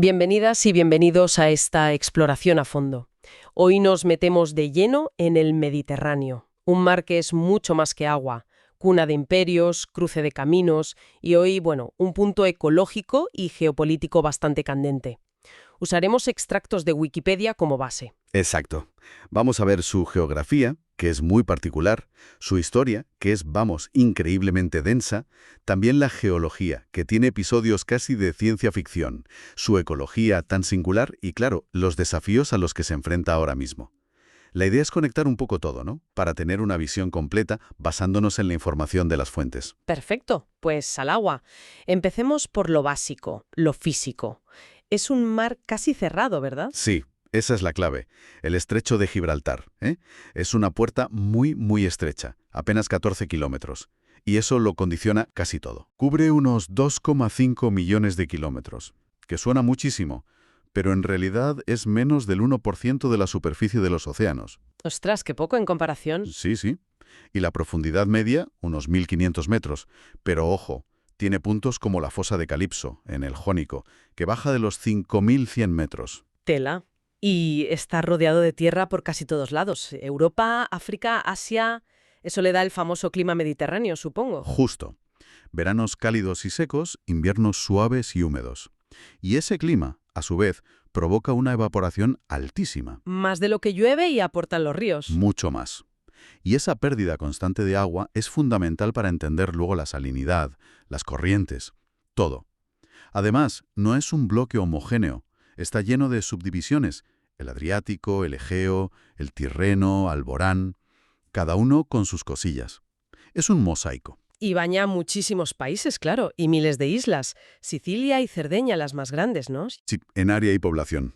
Bienvenidas y bienvenidos a esta exploración a fondo. Hoy nos metemos de lleno en el Mediterráneo, un mar que es mucho más que agua, cuna de imperios, cruce de caminos y hoy, un punto ecológico y geopolítico bastante candente. Usaremos extractos de Wikipedia como base. Exacto. Vamos a ver su geografía, que es muy particular, su historia, que es, increíblemente densa, también la geología, que tiene episodios casi de ciencia ficción, su ecología tan singular y, claro, los desafíos a los que se enfrenta ahora mismo. La idea es conectar un poco todo, ¿no? Para tener una visión completa basándonos en la información de las fuentes. Perfecto, pues al agua. Empecemos por lo básico, lo físico. Es un mar casi cerrado, ¿verdad? Sí, esa es la clave. El estrecho de Gibraltar, ¿eh? Es una puerta muy, muy estrecha, apenas 14 kilómetros. Y eso lo condiciona casi todo. Cubre unos 2,5 millones de kilómetros, que suena muchísimo, pero en realidad es menos del 1% de la superficie de los océanos. Ostras, qué poco en comparación. Sí, sí. Y la profundidad media, unos 1.500 metros. Pero ojo, tiene puntos como la fosa de Calipso, en el Jónico, que baja de los 5.100 metros. Tela. Y está rodeado de tierra por casi todos lados. Europa, África, Asia. Eso le da el famoso clima mediterráneo, supongo. Justo. Veranos cálidos y secos, inviernos suaves y húmedos. Y ese clima, a su vez, provoca una evaporación altísima, Más de lo que llueve y aportan los ríos. mucho más. Y esa pérdida constante de agua es fundamental para entender luego la salinidad, las corrientes, todo. Además, no es un bloque homogéneo, está lleno de subdivisiones, el Adriático, el Egeo, el Tirreno, Alborán, cada uno con sus cosillas. Es un mosaico. Y baña muchísimos países, claro, y miles de islas. Sicilia y Cerdeña las más grandes, ¿no? Sí, en área y población.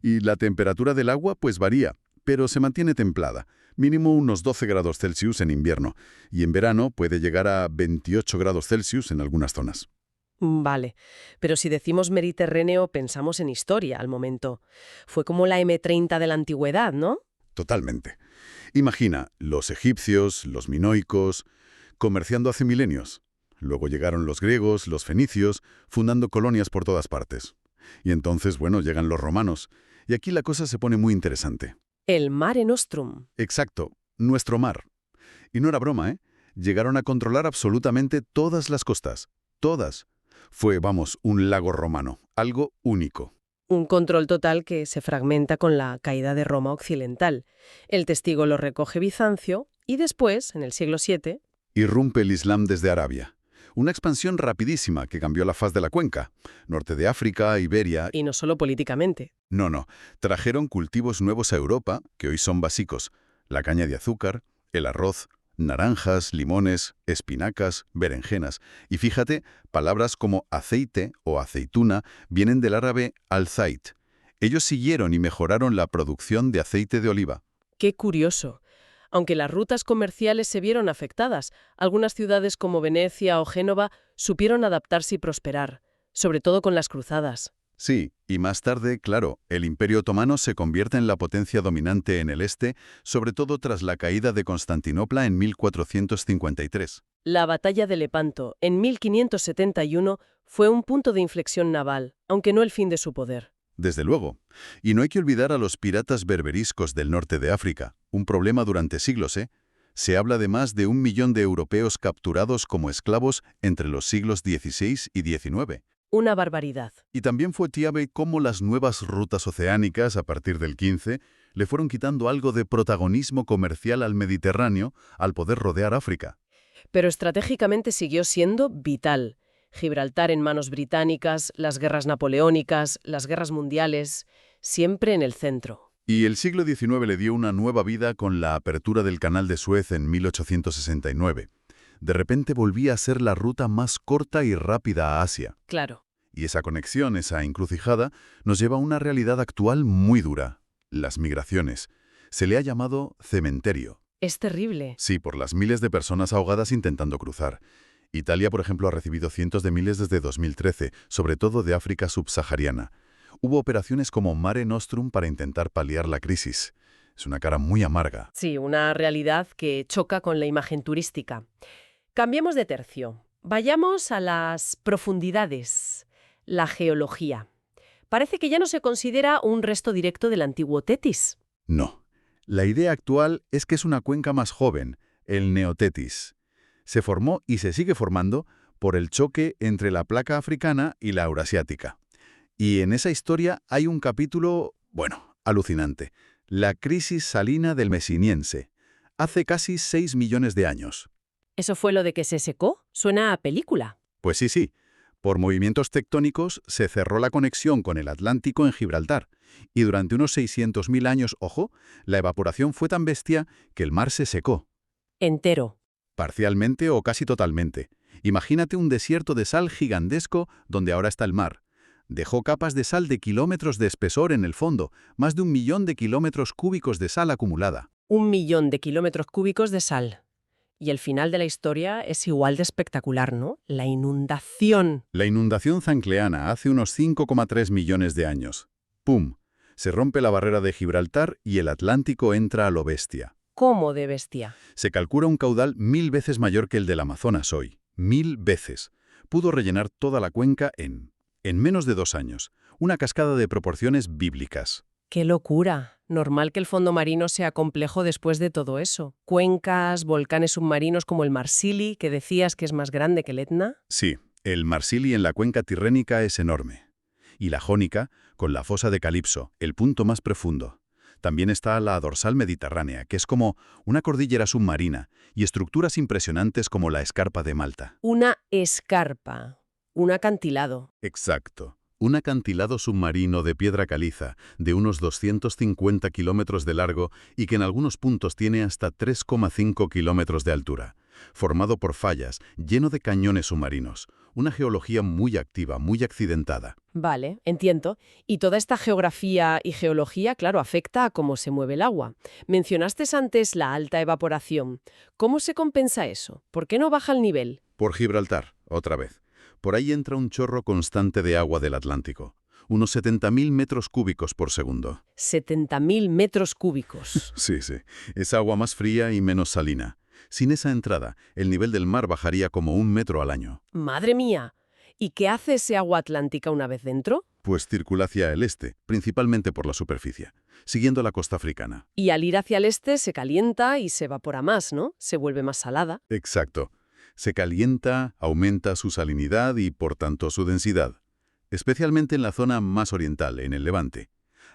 Y la temperatura del agua pues varía, pero se mantiene templada, mínimo unos 12 grados Celsius en invierno, y en verano puede llegar a 28 grados Celsius en algunas zonas. Vale, pero si decimos Mediterráneo pensamos en historia al momento. Fue como la M30 de la antigüedad, ¿no? Totalmente. Imagina, los egipcios, los minoicos, comerciando hace milenios. Luego llegaron los griegos, los fenicios, fundando colonias por todas partes. Y entonces, llegan los romanos. Y aquí la cosa se pone muy interesante. El Mare Nostrum. Exacto, nuestro mar. Y no era broma, ¿eh? Llegaron a controlar absolutamente todas las costas. Todas. Fue, un lago romano. Algo único. Un control total que se fragmenta con la caída de Roma occidental. El testigo lo recoge Bizancio y después, en el siglo VII, Irrumpe el Islam desde Arabia. Una expansión rapidísima que cambió la faz de la cuenca. Norte de África, Iberia. y no solo políticamente. No. Trajeron cultivos nuevos a Europa, que hoy son básicos. La caña de azúcar, el arroz, naranjas, limones, espinacas, berenjenas. Y fíjate, palabras como aceite o aceituna vienen del árabe al-zait. Ellos siguieron y mejoraron la producción de aceite de oliva. Qué curioso. Aunque las rutas comerciales se vieron afectadas, algunas ciudades como Venecia o Génova supieron adaptarse y prosperar, sobre todo con las cruzadas. Sí, y más tarde, claro, el Imperio Otomano se convierte en la potencia dominante en el este, sobre todo tras la caída de Constantinopla en 1453. La batalla de Lepanto, en 1571, fue un punto de inflexión naval, aunque no el fin de su poder. Desde luego. Y no hay que olvidar a los piratas berberiscos del norte de África, un problema durante siglos, ¿eh? Se habla de más de 1 millón de europeos capturados como esclavos entre los siglos XVI y XIX. Una barbaridad. Y también fue clave cómo las nuevas rutas oceánicas, a partir del XV, le fueron quitando algo de protagonismo comercial al Mediterráneo al poder rodear África. Pero estratégicamente siguió siendo vital. Gibraltar en manos británicas, las guerras napoleónicas, las guerras mundiales, siempre en el centro. Y el siglo XIX le dio una nueva vida con la apertura del Canal de Suez en 1869. De repente volvía a ser la ruta más corta y rápida a Asia. Claro. Y esa conexión, esa encrucijada, nos lleva a una realidad actual muy dura: las migraciones. Se le ha llamado cementerio. Es terrible. Sí, por las miles de personas ahogadas intentando cruzar. Italia, por ejemplo, ha recibido cientos de miles desde 2013, sobre todo de África subsahariana. Hubo operaciones como Mare Nostrum para intentar paliar la crisis. Es una cara muy amarga. Sí, una realidad que choca con la imagen turística. Cambiemos de tercio. Vayamos a las profundidades, la geología. Parece que ya no se considera un resto directo del antiguo Tetis. No. La idea actual es que es una cuenca más joven, el Neotetis. Se formó y se sigue formando por el choque entre la placa africana y la eurasiática. Y en esa historia hay un capítulo, bueno, alucinante. La crisis salina del Mesiniense, hace casi 6 millones de años. ¿Eso fue lo de que se secó? Suena a película. Pues sí, sí. Por movimientos tectónicos se cerró la conexión con el Atlántico en Gibraltar, y durante unos 600.000 años, ojo, la evaporación fue tan bestia que el mar se secó. Entero. Parcialmente o casi totalmente. Imagínate un desierto de sal gigantesco donde ahora está el mar. Dejó capas de sal de kilómetros de espesor en el fondo, más de 1 millón de kilómetros cúbicos de sal acumulada. 1 millón de kilómetros cúbicos de sal. Y el final de la historia es igual de espectacular, ¿no? La inundación. La inundación zancleana hace unos 5,3 millones de años. ¡Pum! Se rompe la barrera de Gibraltar y el Atlántico entra a lo bestia. ¿Cómo de bestia? Se calcula un caudal 1000 veces mayor que el del Amazonas hoy. 1000 veces. Pudo rellenar toda la cuenca en menos de 2 años. Una cascada de proporciones bíblicas. ¡Qué locura! Normal que el fondo marino sea complejo después de todo eso. Cuencas, volcanes submarinos como el Marsili, que decías que es más grande que el Etna. Sí, el Marsili en la cuenca tirrénica es enorme. Y la Jónica, con la fosa de Calipso, el punto más profundo. También está la dorsal mediterránea, que es como una cordillera submarina, y estructuras impresionantes como la escarpa de Malta. Una escarpa. Un acantilado. Exacto. Un acantilado submarino de piedra caliza de unos 250 kilómetros de largo y que en algunos puntos tiene hasta 3,5 kilómetros de altura, formado por fallas, lleno de cañones submarinos, una geología muy activa, muy accidentada. Vale, entiendo. Y toda esta geografía y geología, claro, afecta a cómo se mueve el agua. Mencionaste antes la alta evaporación. ¿Cómo se compensa eso? ¿Por qué no baja el nivel? Por Gibraltar, otra vez. Por ahí entra un chorro constante de agua del Atlántico, unos 70.000 metros cúbicos por segundo. 70.000 metros cúbicos. Sí, sí. Es agua más fría y menos salina. Sin esa entrada, el nivel del mar bajaría como 1 metro al año. ¡Madre mía! ¿Y qué hace ese agua atlántica una vez dentro? Pues circula hacia el este, principalmente por la superficie, siguiendo la costa africana. Y al ir hacia el este se calienta y se evapora más, ¿no? Se vuelve más salada. Exacto. Se calienta, aumenta su salinidad y, por tanto, su densidad, especialmente en la zona más oriental, en el Levante.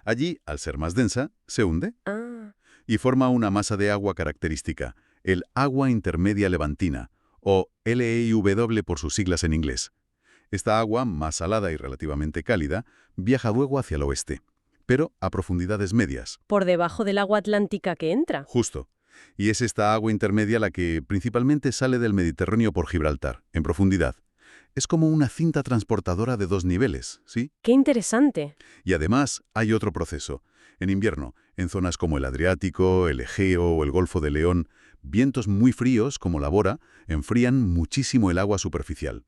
Allí, al ser más densa, se hunde Ah. y forma una masa de agua característica, el agua intermedia levantina, o LEIW por sus siglas en inglés. Esta agua, más salada y relativamente cálida, viaja luego hacia el oeste, pero a profundidades medias. Por debajo del agua atlántica que entra. Justo. Y es esta agua intermedia la que principalmente sale del Mediterráneo por Gibraltar, en profundidad. Es como una cinta transportadora de 2 niveles, ¿sí? ¡Qué interesante! Y además hay otro proceso. En invierno, en zonas como el Adriático, el Egeo o el Golfo de León, vientos muy fríos, como la Bora, enfrían muchísimo el agua superficial.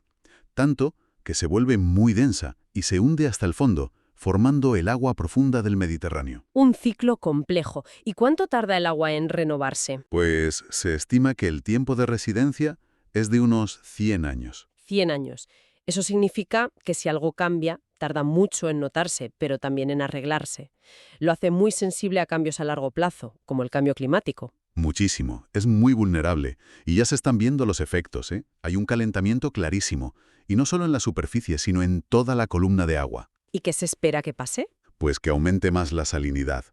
Tanto que se vuelve muy densa y se hunde hasta el fondo, formando el agua profunda del Mediterráneo. Un ciclo complejo. ¿Y cuánto tarda el agua en renovarse? Pues se estima que el tiempo de residencia es de unos 100 años. 100 años. Eso significa que si algo cambia, tarda mucho en notarse, pero también en arreglarse. Lo hace muy sensible a cambios a largo plazo, como el cambio climático. Muchísimo. Es muy vulnerable. Y ya se están viendo los efectos, ¿eh? Hay un calentamiento clarísimo. Y no solo en la superficie, sino en toda la columna de agua. ¿Y qué se espera que pase? Pues que aumente más la salinidad.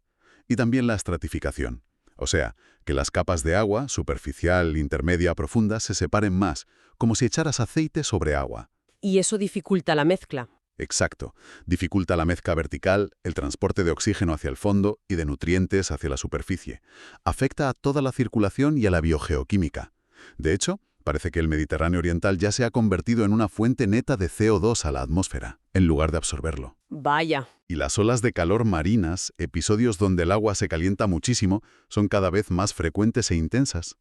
Y también la estratificación. O sea, que las capas de agua, superficial, intermedia, profunda, se separen más, como si echaras aceite sobre agua. Y eso dificulta la mezcla. Exacto. Dificulta la mezcla vertical, el transporte de oxígeno hacia el fondo y de nutrientes hacia la superficie. Afecta a toda la circulación y a la biogeoquímica. De hecho, parece que el Mediterráneo oriental ya se ha convertido en una fuente neta de CO2 a la atmósfera, en lugar de absorberlo. Vaya. Y las olas de calor marinas, episodios donde el agua se calienta muchísimo, son cada vez más frecuentes e intensas.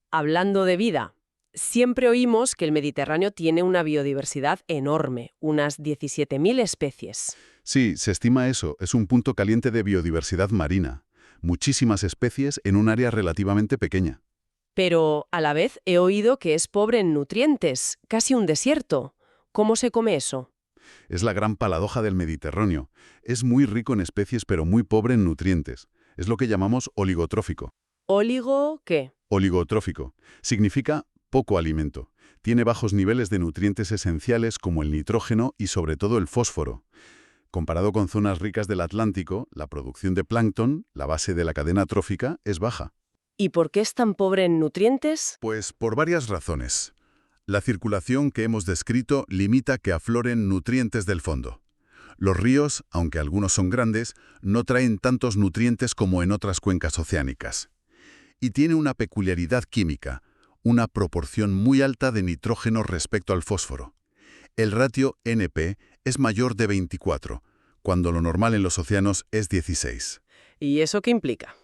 Hablando de vida, siempre oímos que el Mediterráneo tiene una biodiversidad enorme, unas 17.000 especies. Sí, se estima eso, es un punto caliente de biodiversidad marina. Muchísimas especies en un área relativamente pequeña. Pero, a la vez, he oído que es pobre en nutrientes, casi un desierto. ¿Cómo se come eso? Es la gran paradoja del Mediterráneo. Es muy rico en especies pero muy pobre en nutrientes. Es lo que llamamos oligotrófico. ¿Óligo qué? Oligotrófico significa poco alimento. Tiene bajos niveles de nutrientes esenciales como el nitrógeno y sobre todo el fósforo. Comparado con zonas ricas del Atlántico, la producción de plancton, la base de la cadena trófica, es baja. ¿Y por qué es tan pobre en nutrientes? Pues por varias razones. La circulación que hemos descrito limita que afloren nutrientes del fondo. Los ríos, aunque algunos son grandes, no traen tantos nutrientes como en otras cuencas oceánicas. Y tiene una peculiaridad química, una proporción muy alta de nitrógeno respecto al fósforo. El ratio NP es mayor de 24, cuando lo normal en los océanos es 16. ¿Y eso qué implica?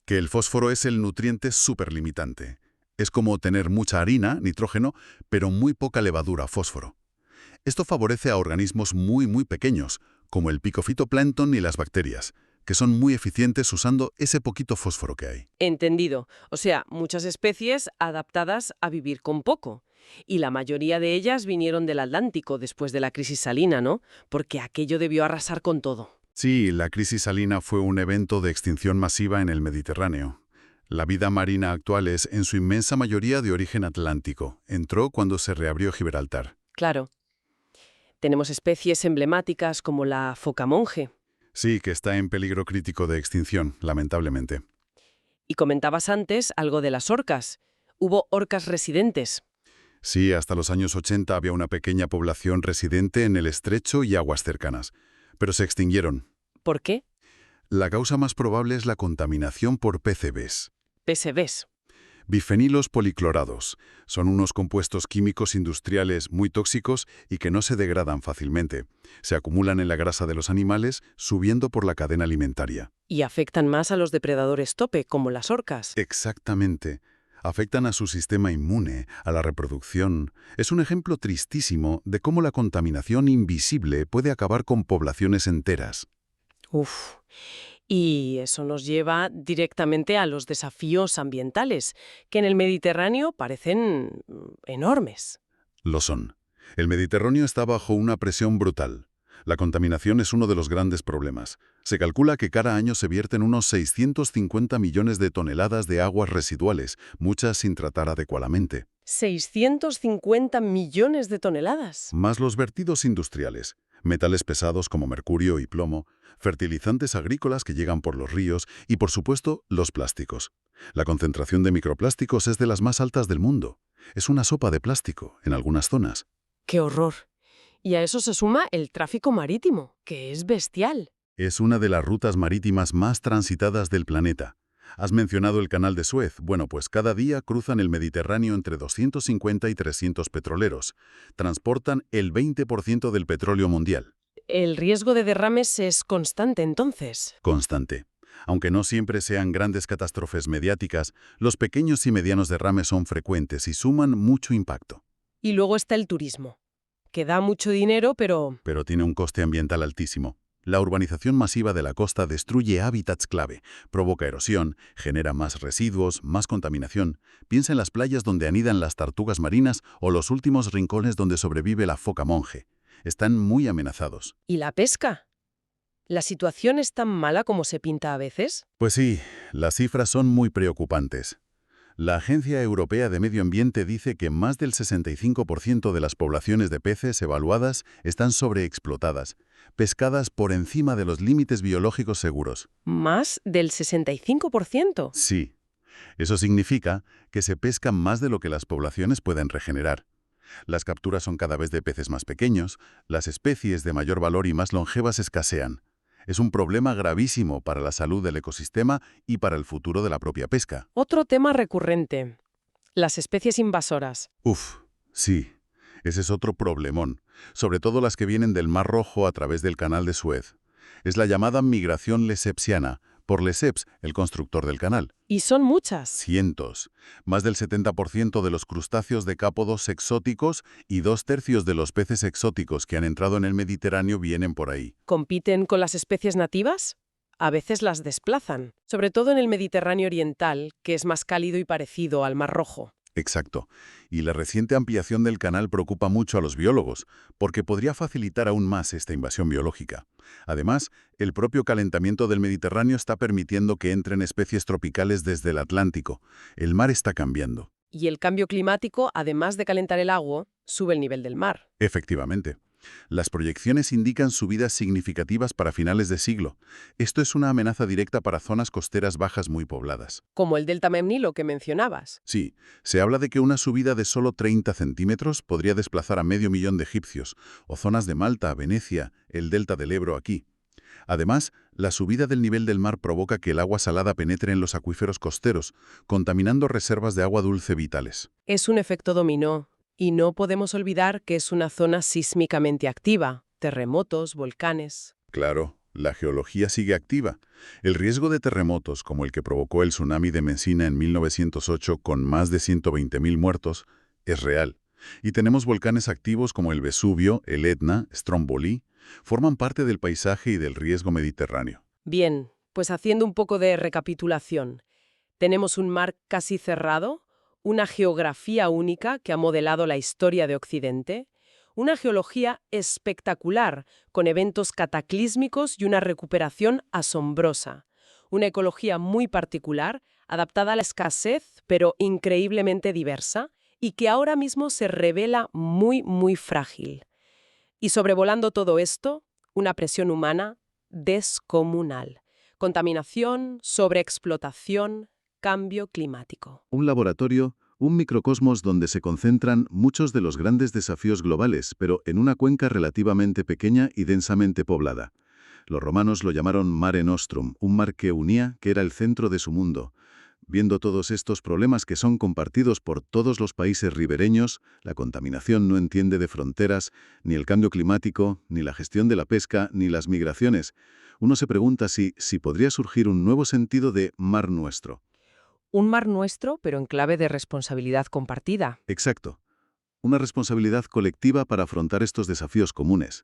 Que el fósforo es el nutriente superlimitante. Es como tener mucha harina, nitrógeno, pero muy poca levadura, fósforo. Esto favorece a organismos muy pequeños, como el picofitoplancton y las bacterias, que son muy eficientes usando ese poquito fósforo que hay. Entendido. O sea, muchas especies adaptadas a vivir con poco. Y la mayoría de ellas vinieron del Atlántico después de la crisis salina, ¿no? Porque aquello debió arrasar con todo. Sí, la crisis salina fue un evento de extinción masiva en el Mediterráneo. La vida marina actual es, en su inmensa mayoría, de origen atlántico. Entró cuando se reabrió Gibraltar. Claro. Tenemos especies emblemáticas como la foca monje. Sí, que está en peligro crítico de extinción, lamentablemente. Y comentabas antes algo de las orcas. Hubo orcas residentes. Sí, hasta los años 80 había una pequeña población residente en el estrecho y aguas cercanas, pero se extinguieron. ¿Por qué? La causa más probable es la contaminación por PCBs. PCBs. Bifenilos policlorados. Son unos compuestos químicos industriales muy tóxicos y que no se degradan fácilmente. Se acumulan en la grasa de los animales, subiendo por la cadena alimentaria. Y afectan más a los depredadores tope, como las orcas. Exactamente. Afectan a su sistema inmune, a la reproducción. Es un ejemplo tristísimo de cómo la contaminación invisible puede acabar con poblaciones enteras. Uf. Y eso nos lleva directamente a los desafíos ambientales, que en el Mediterráneo parecen enormes. Lo son. El Mediterráneo está bajo una presión brutal. La contaminación es uno de los grandes problemas. Se calcula que cada año se vierten unos 650 millones de toneladas de aguas residuales, muchas sin tratar adecuadamente. 650 millones de toneladas. Más los vertidos industriales, metales pesados como mercurio y plomo, fertilizantes agrícolas que llegan por los ríos y, por supuesto, los plásticos. La concentración de microplásticos es de las más altas del mundo. Es una sopa de plástico en algunas zonas. ¡Qué horror! Y a eso se suma el tráfico marítimo, que es bestial. Es una de las rutas marítimas más transitadas del planeta. Has mencionado el Canal de Suez. Bueno, pues cada día cruzan el Mediterráneo entre 250 y 300 petroleros. Transportan el 20% del petróleo mundial. El riesgo de derrames es constante, entonces. Constante. Aunque no siempre sean grandes catástrofes mediáticas, los pequeños y medianos derrames son frecuentes y suman mucho impacto. Y luego está el turismo, que da mucho dinero, pero Pero tiene un coste ambiental altísimo. La urbanización masiva de la costa destruye hábitats clave, provoca erosión, genera más residuos, más contaminación. Piensa en las playas donde anidan las tortugas marinas o los últimos rincones donde sobrevive la foca monje. Están muy amenazados. ¿y la pesca? ¿La situación es tan mala como se pinta a veces? Pues sí, las cifras son muy preocupantes. La Agencia Europea de Medio Ambiente dice que más del 65% de las poblaciones de peces evaluadas están sobreexplotadas, pescadas por encima de los límites biológicos seguros. ¿Más del 65%? Sí, eso significa que se pesca más de lo que las poblaciones pueden regenerar. Las capturas son cada vez de peces más pequeños, las especies de mayor valor y más longevas escasean. Es un problema gravísimo para la salud del ecosistema y para el futuro de la propia pesca. Otro tema recurrente. Las especies invasoras. Sí, ese es otro problemón, sobre todo las que vienen del Mar Rojo a través del Canal de Suez. Es la llamada migración lesepsiana, por Lesseps, el constructor del canal. Y son muchas. Cientos. Más del 70% de los crustáceos decápodos exóticos y 2/3 de los peces exóticos que han entrado en el Mediterráneo vienen por ahí. ¿Compiten con las especies nativas? A veces las desplazan, sobre todo en el Mediterráneo oriental, que es más cálido y parecido al Mar Rojo. Exacto. Y la reciente ampliación del canal preocupa mucho a los biólogos, porque podría facilitar aún más esta invasión biológica. Además, el propio calentamiento del Mediterráneo está permitiendo que entren especies tropicales desde el Atlántico. El mar está cambiando. Y el cambio climático, además de calentar el agua, sube el nivel del mar. Efectivamente. Las proyecciones indican subidas significativas para finales de siglo. Esto es una amenaza directa para zonas costeras bajas muy pobladas. Como el delta Nilo que mencionabas. Sí, se habla de que una subida de solo 30 centímetros podría desplazar a 500.000 de egipcios, o zonas de Malta, Venecia, el delta del Ebro aquí. Además, la subida del nivel del mar provoca que el agua salada penetre en los acuíferos costeros, contaminando reservas de agua dulce vitales. Es un efecto dominó. Y no podemos olvidar que es una zona sísmicamente activa. Terremotos, volcanes. Claro, la geología sigue activa. El riesgo de terremotos, como el que provocó el tsunami de Messina en 1908 con más de 120.000 muertos, es real. Y tenemos volcanes activos como el Vesubio, el Etna, Stromboli, forman parte del paisaje y del riesgo mediterráneo. Bien, pues haciendo un poco de recapitulación. Tenemos un mar casi cerrado, una geografía única que ha modelado la historia de Occidente, una geología espectacular, con eventos cataclísmicos y una recuperación asombrosa, una ecología muy particular, adaptada a la escasez, pero increíblemente diversa, y que ahora mismo se revela muy, muy frágil. Y sobrevolando todo esto, una presión humana descomunal. Contaminación, sobreexplotación, cambio climático. Un laboratorio, un microcosmos donde se concentran muchos de los grandes desafíos globales, pero en una cuenca relativamente pequeña y densamente poblada. Los romanos lo llamaron Mare Nostrum, un mar que unía, que era el centro de su mundo. Viendo todos estos problemas que son compartidos por todos los países ribereños, la contaminación no entiende de fronteras, ni el cambio climático, ni la gestión de la pesca, ni las migraciones. Uno se pregunta si podría surgir un nuevo sentido de mar nuestro. Un mar nuestro, pero en clave de responsabilidad compartida. Exacto. Una responsabilidad colectiva para afrontar estos desafíos comunes.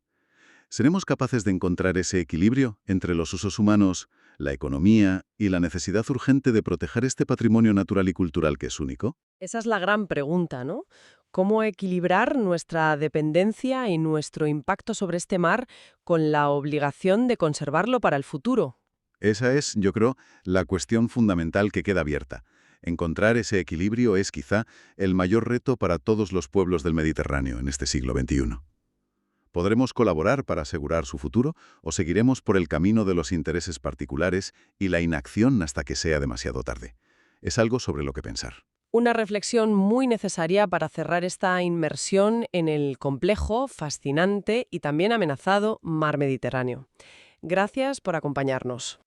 ¿Seremos capaces de encontrar ese equilibrio entre los usos humanos, la economía y la necesidad urgente de proteger este patrimonio natural y cultural que es único? Esa es la gran pregunta, ¿no? ¿Cómo equilibrar nuestra dependencia y nuestro impacto sobre este mar con la obligación de conservarlo para el futuro? Esa es, yo creo, la cuestión fundamental que queda abierta. Encontrar ese equilibrio es quizá el mayor reto para todos los pueblos del Mediterráneo en este siglo XXI. ¿Podremos colaborar para asegurar su futuro o seguiremos por el camino de los intereses particulares y la inacción hasta que sea demasiado tarde? Es algo sobre lo que pensar. Una reflexión muy necesaria para cerrar esta inmersión en el complejo, fascinante y también amenazado mar Mediterráneo. Gracias por acompañarnos.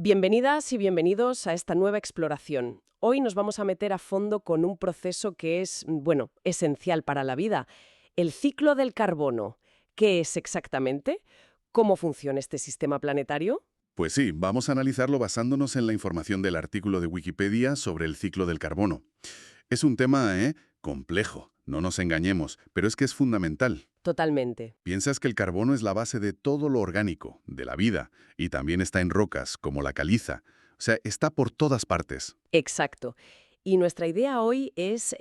Bienvenidas y bienvenidos a esta nueva exploración. Hoy nos vamos a meter a fondo con un proceso que es, bueno, esencial para la vida. El ciclo del carbono. ¿Qué es exactamente? ¿Cómo funciona este sistema planetario? Pues sí, vamos a analizarlo basándonos en la información del artículo de Wikipedia sobre el ciclo del carbono. Es un tema, complejo, no nos engañemos, pero es que es fundamental. Totalmente. Piensas que el carbono es la base de todo lo orgánico, de la vida, y también está en rocas, como la caliza. O sea, está por todas partes. Exacto. Y nuestra idea hoy es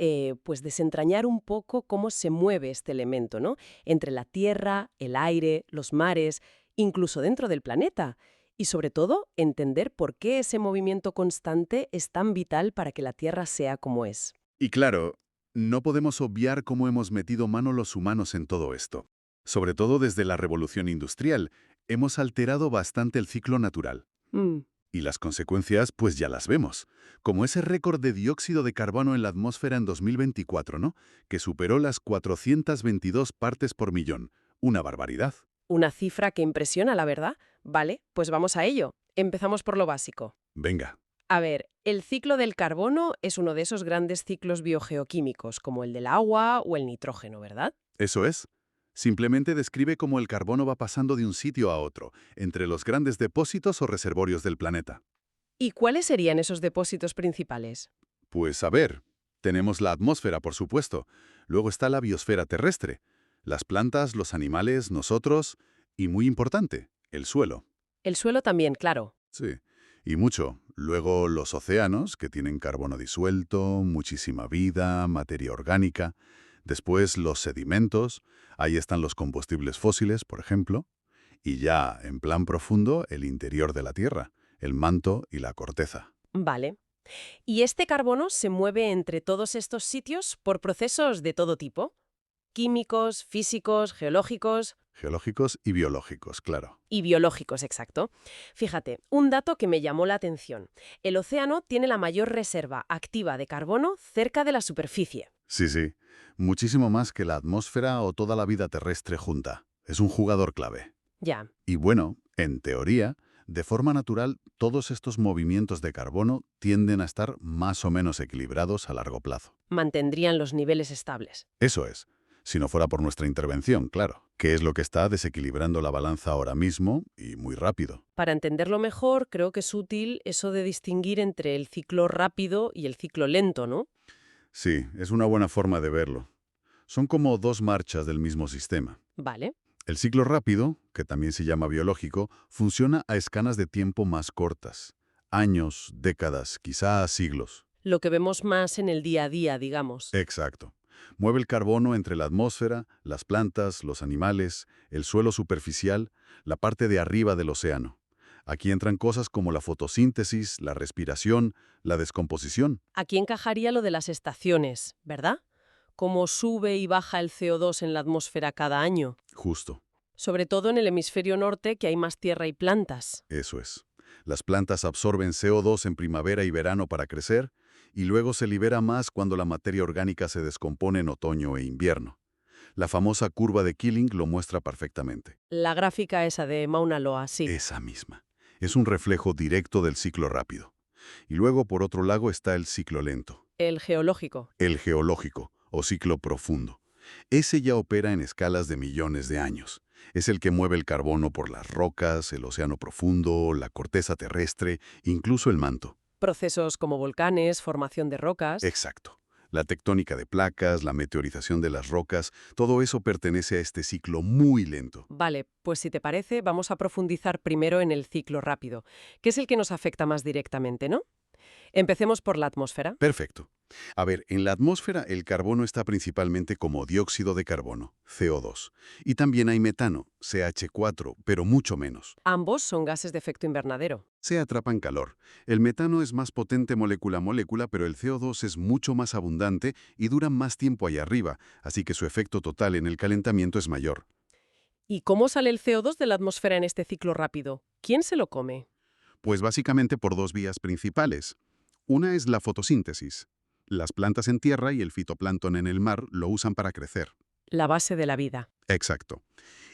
pues desentrañar un poco cómo se mueve este elemento, ¿no? Entre la Tierra, el aire, los mares, incluso dentro del planeta. Y sobre todo, entender por qué ese movimiento constante es tan vital para que la Tierra sea como es. Y claro, no podemos obviar cómo hemos metido mano los humanos en todo esto. Sobre todo desde la revolución industrial, hemos alterado bastante el ciclo natural. Mm. Y las consecuencias, pues ya las vemos. Como ese récord de dióxido de carbono en la atmósfera en 2024, ¿no? Que superó las 422 partes por millón. Una barbaridad. Una cifra que impresiona, la verdad. Vale, pues vamos a ello. Empezamos por lo básico. Venga. A ver, el ciclo del carbono es uno de esos grandes ciclos biogeoquímicos, como el del agua o el nitrógeno, ¿verdad? Eso es. Simplemente describe cómo el carbono va pasando de un sitio a otro, entre los grandes depósitos o reservorios del planeta. ¿Y cuáles serían esos depósitos principales? Pues a ver, tenemos la atmósfera, por supuesto. Luego está la biosfera terrestre. Las plantas, los animales, nosotros y, muy importante, el suelo. El suelo también, claro. Sí, y mucho. Luego los océanos, que tienen carbono disuelto, muchísima vida, materia orgánica. Después los sedimentos, ahí están los combustibles fósiles, por ejemplo. Y ya, en plan profundo, el interior de la Tierra, el manto y la corteza. Vale. ¿Y este carbono se mueve entre todos estos sitios por procesos de todo tipo? Químicos, físicos, geológicos Geológicos y biológicos, claro. y biológicos, exacto. Fíjate, un dato que me llamó la atención. El océano tiene la mayor reserva activa de carbono cerca de la superficie. Sí, sí. Muchísimo más que la atmósfera o toda la vida terrestre junta. Es un jugador clave. Ya. Y bueno, en teoría, de forma natural, todos estos movimientos de carbono tienden a estar más o menos equilibrados a largo plazo. Mantendrían los niveles estables. Eso es, si no fuera por nuestra intervención, claro, que es lo que está desequilibrando la balanza ahora mismo y muy rápido. Para entenderlo mejor, creo que es útil eso de distinguir entre el ciclo rápido y el ciclo lento, ¿no? Sí, es una buena forma de verlo. Son como dos marchas del mismo sistema. Vale. El ciclo rápido, que también se llama biológico, funciona a escalas de tiempo más cortas. Años, décadas, quizá siglos. Lo que vemos más en el día a día, digamos. Exacto. Mueve el carbono entre la atmósfera, las plantas, los animales, el suelo superficial, la parte de arriba del océano. Aquí entran cosas como la fotosíntesis, la respiración, la descomposición. Aquí encajaría lo de las estaciones, ¿verdad? Cómo sube y baja el CO2 en la atmósfera cada año. Justo, Sobre todo en el hemisferio norte, que hay más tierra y plantas. eso es. Las plantas absorben CO2 en primavera y verano para crecer, y luego se libera más cuando la materia orgánica se descompone en otoño e invierno. La famosa curva de Killing lo muestra perfectamente. La gráfica esa de Mauna Loa, sí. Esa misma. Es un reflejo directo del ciclo rápido. Y luego, por otro lado, está el ciclo lento, El geológico. el geológico, o ciclo profundo. Ese ya opera en escalas de millones de años. Es el que mueve el carbono por las rocas, el océano profundo, la corteza terrestre, incluso el manto. Procesos como volcanes, formación de rocas. Exacto. La tectónica de placas, la meteorización de las rocas, todo eso pertenece a este ciclo muy lento. Vale, pues si te parece, vamos a profundizar primero en el ciclo rápido, que es el que nos afecta más directamente, ¿no? Empecemos por la atmósfera. Perfecto. A ver, en la atmósfera el carbono está principalmente como dióxido de carbono, CO2. Y también hay metano, CH4, pero mucho menos. Ambos son gases de efecto invernadero. Se atrapan calor. El metano es más potente molécula a molécula, pero el CO2 es mucho más abundante y dura más tiempo allá arriba, así que su efecto total en el calentamiento es mayor. ¿Y cómo sale el CO2 de la atmósfera en este ciclo rápido? ¿Quién se lo come? Pues básicamente por dos vías principales. Una es la fotosíntesis. Las plantas en tierra y el fitoplancton en el mar lo usan para crecer. La base de la vida. Exacto.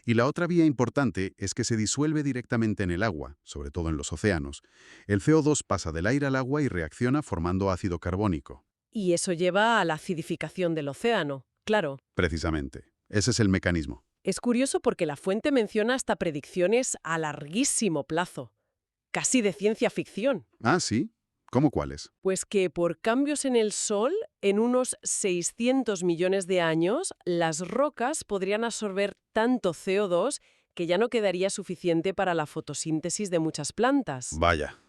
Y la otra vía importante es que se disuelve directamente en el agua, sobre todo en los océanos. El CO2 pasa del aire al agua y reacciona formando ácido carbónico. Y eso lleva a la acidificación del océano. Claro. Precisamente. Ese es el mecanismo. Es curioso porque la fuente menciona hasta predicciones a larguísimo plazo. Casi de ciencia ficción. Ah, ¿sí? ¿Cómo cuáles? Pues que por cambios en el Sol, en unos 600 millones de años, las rocas podrían absorber tanto CO2 que ya no quedaría suficiente para la fotosíntesis de muchas plantas. Vaya,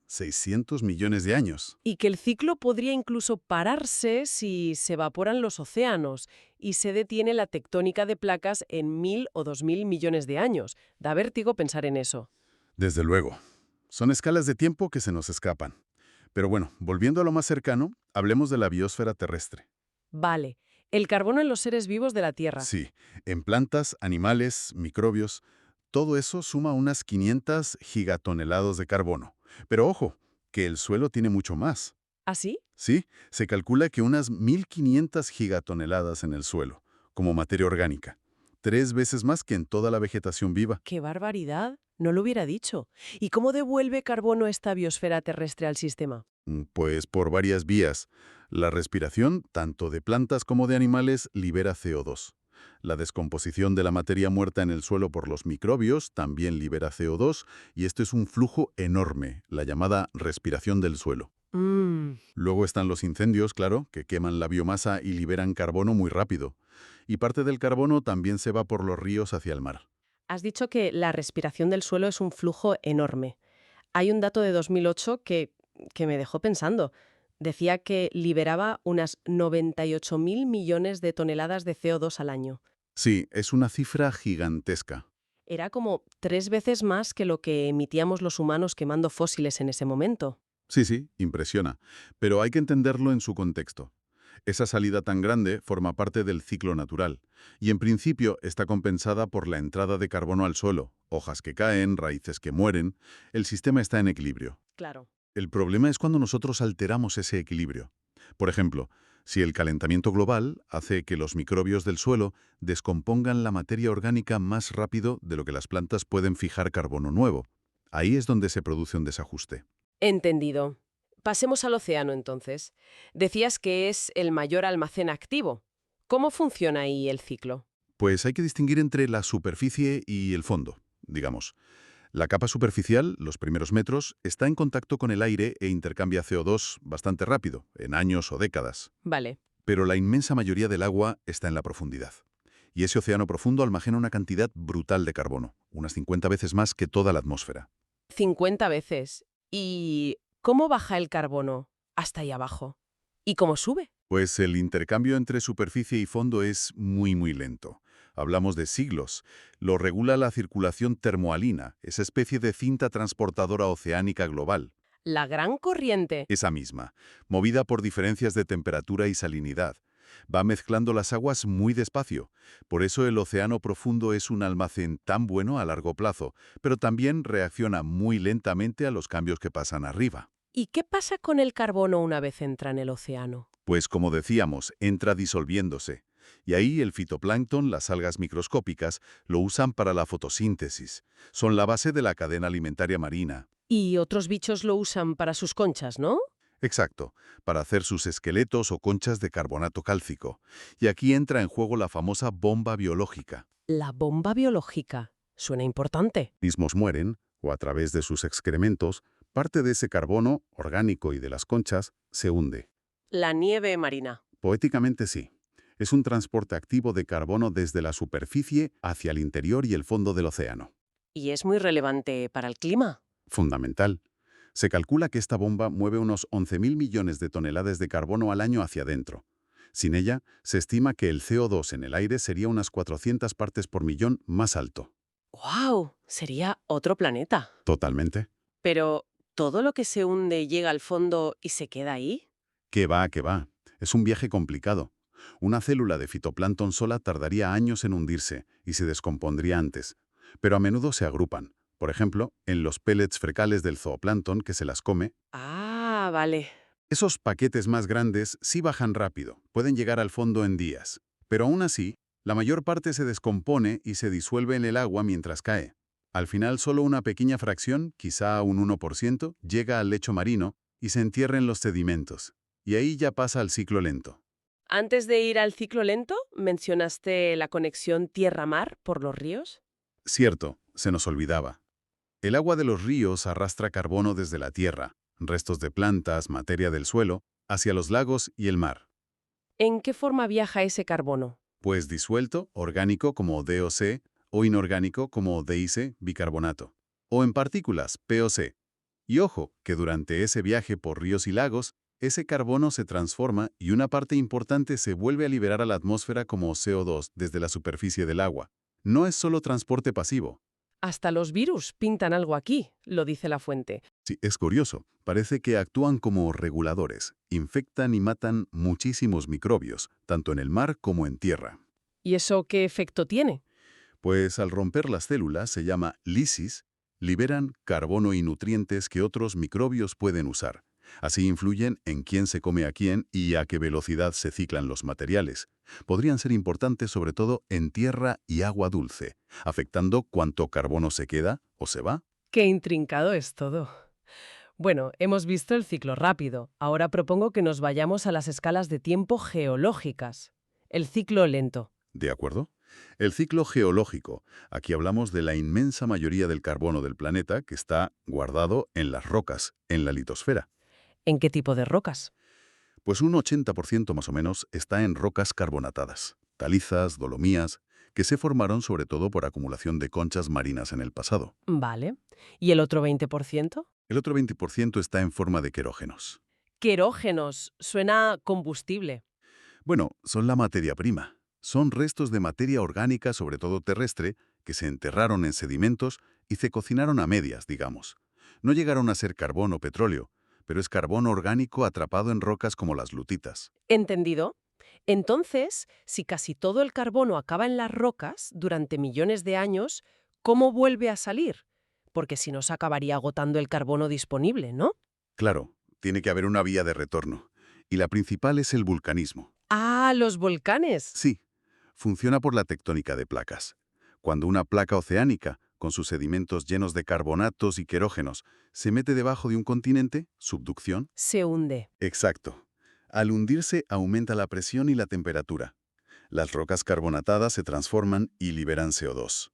600 millones de años. Y que el ciclo podría incluso pararse si se evaporan los océanos y se detiene la tectónica de placas en 1000 o 2000 millones de años. Da vértigo pensar en eso. Desde luego. Son escalas de tiempo que se nos escapan. Pero bueno, volviendo a lo más cercano, hablemos de la biosfera terrestre. Vale, el carbono en los seres vivos de la Tierra. Sí, en plantas, animales, microbios, todo eso suma unas 500 gigatoneladas de carbono. Pero ojo, que el suelo tiene mucho más. ¿Ah, sí? Sí, se calcula que unas 1500 gigatoneladas en el suelo, como materia orgánica. 3 veces más que en toda la vegetación viva. ¡Qué barbaridad! No lo hubiera dicho. ¿Y cómo devuelve carbono esta biosfera terrestre al sistema? Pues por varias vías. La respiración, tanto de plantas como de animales, libera CO2. La descomposición de la materia muerta en el suelo por los microbios también libera CO2 y esto es un flujo enorme, la llamada respiración del suelo. Mm. Luego están los incendios, claro, que queman la biomasa y liberan carbono muy rápido. Y parte del carbono también se va por los ríos hacia el mar. Has dicho que la respiración del suelo es un flujo enorme. Hay un dato de 2008 que me dejó pensando. Decía que liberaba unas 98.000 millones de toneladas de CO2 al año. Sí, es una cifra gigantesca. Era como 3 veces más que lo que emitíamos los humanos quemando fósiles en ese momento. Sí, sí, impresiona. Pero hay que entenderlo en su contexto. Esa salida tan grande forma parte del ciclo natural y en principio está compensada por la entrada de carbono al suelo, hojas que caen, raíces que mueren. El sistema está en equilibrio. Claro. El problema es cuando nosotros alteramos ese equilibrio. Por ejemplo, si el calentamiento global hace que los microbios del suelo descompongan la materia orgánica más rápido de lo que las plantas pueden fijar carbono nuevo. Ahí es donde se produce un desajuste. Entendido. Pasemos al océano entonces. Decías que es el mayor almacén activo. ¿Cómo funciona ahí el ciclo? Pues hay que distinguir entre la superficie y el fondo, digamos. La capa superficial, los primeros metros, está en contacto con el aire e intercambia CO2 bastante rápido, en años o décadas. Vale. Pero la inmensa mayoría del agua está en la profundidad. Y ese océano profundo almacena una cantidad brutal de carbono, unas 50 veces más que toda la atmósfera. 50 veces. ¿Y cómo baja el carbono hasta ahí abajo? ¿Y cómo sube? Pues el intercambio entre superficie y fondo es muy lento. Hablamos de siglos. Lo regula la circulación termohalina, esa especie de cinta transportadora oceánica global. La gran corriente. Esa misma, movida por diferencias de temperatura y salinidad. Va mezclando las aguas muy despacio. Por eso el océano profundo es un almacén tan bueno a largo plazo, pero también reacciona muy lentamente a los cambios que pasan arriba. ¿Y qué pasa con el carbono una vez entra en el océano? Pues como decíamos, entra disolviéndose. Y ahí el fitoplancton, las algas microscópicas, lo usan para la fotosíntesis. Son la base de la cadena alimentaria marina. Y otros bichos lo usan para sus conchas, ¿no? Exacto, para hacer sus esqueletos o conchas de carbonato cálcico. Y aquí entra en juego la famosa bomba biológica. La bomba biológica. Suena importante. Mismos mueren, o a través de sus excrementos, parte de ese carbono, orgánico y de las conchas, se hunde. La nieve marina. Poéticamente sí. Es un transporte activo de carbono desde la superficie hacia el interior y el fondo del océano. ¿Y es muy relevante para el clima? Fundamental. Se calcula que esta bomba mueve unos 11.000 millones de toneladas de carbono al año hacia adentro. Sin ella, se estima que el CO2 en el aire sería unas 400 partes por millón más alto. ¡Guau! Sería otro planeta. Totalmente. Pero, ¿todo lo que se hunde llega al fondo y se queda ahí? ¿Qué va, qué va? Es un viaje complicado. Una célula de fitoplancton sola tardaría años en hundirse y se descompondría antes. Pero a menudo se agrupan. Por ejemplo, en los pellets frecales del zooplancton que se las come. Ah, vale. Esos paquetes más grandes sí bajan rápido, pueden llegar al fondo en días. Pero aún así, la mayor parte se descompone y se disuelve en el agua mientras cae. Al final, solo una pequeña fracción, quizá un 1%, llega al lecho marino y se entierra en los sedimentos. Y ahí ya pasa al ciclo lento. Antes de ir al ciclo lento, mencionaste la conexión tierra-mar por los ríos. Cierto, se nos olvidaba. El agua de los ríos arrastra carbono desde la tierra, restos de plantas, materia del suelo, hacia los lagos y el mar. ¿En qué forma viaja ese carbono? Pues disuelto, orgánico como DOC, o inorgánico como DIC, bicarbonato. O en partículas, POC. Y ojo, que durante ese viaje por ríos y lagos, ese carbono se transforma y una parte importante se vuelve a liberar a la atmósfera como CO2 desde la superficie del agua. No es solo transporte pasivo. Hasta los virus pintan algo aquí, lo dice la fuente. Sí, es curioso. Parece que actúan como reguladores. Infectan y matan muchísimos microbios, tanto en el mar como en tierra. ¿Y eso qué efecto tiene? Pues al romper las células, se llama lisis, liberan carbono y nutrientes que otros microbios pueden usar. Así influyen en quién se come a quién y a qué velocidad se ciclan los materiales. Podrían ser importantes sobre todo en tierra y agua dulce, afectando cuánto carbono se queda o se va. Qué intrincado es todo. Bueno, hemos visto el ciclo rápido. Ahora propongo que nos vayamos a las escalas de tiempo geológicas. El ciclo lento. ¿De acuerdo? El ciclo geológico. Aquí hablamos de la inmensa mayoría del carbono del planeta que está guardado en las rocas, en la litosfera. ¿En qué tipo de rocas? Pues un 80% más o menos está en rocas carbonatadas, calizas, dolomías, que se formaron sobre todo por acumulación de conchas marinas en el pasado. Vale. ¿Y el otro 20%? El otro 20% está en forma de querógenos. Querógenos. Suena combustible. Bueno, son la materia prima. Son restos de materia orgánica, sobre todo terrestre, que se enterraron en sedimentos y se cocinaron a medias, digamos. No llegaron a ser carbón o petróleo, pero es carbono orgánico atrapado en rocas como las lutitas. ¿Entendido? Entonces, si casi todo el carbono acaba en las rocas durante millones de años, ¿cómo vuelve a salir? Porque si no se acabaría agotando el carbono disponible, ¿no? Claro, tiene que haber una vía de retorno. Y la principal es el vulcanismo. ¡Ah, los volcanes! Sí, funciona por la tectónica de placas. Cuando una placa oceánica, con sus sedimentos llenos de carbonatos y querógenos, se mete debajo de un continente, subducción. Se hunde. Exacto. Al hundirse aumenta la presión y la temperatura. Las rocas carbonatadas se transforman y liberan CO2.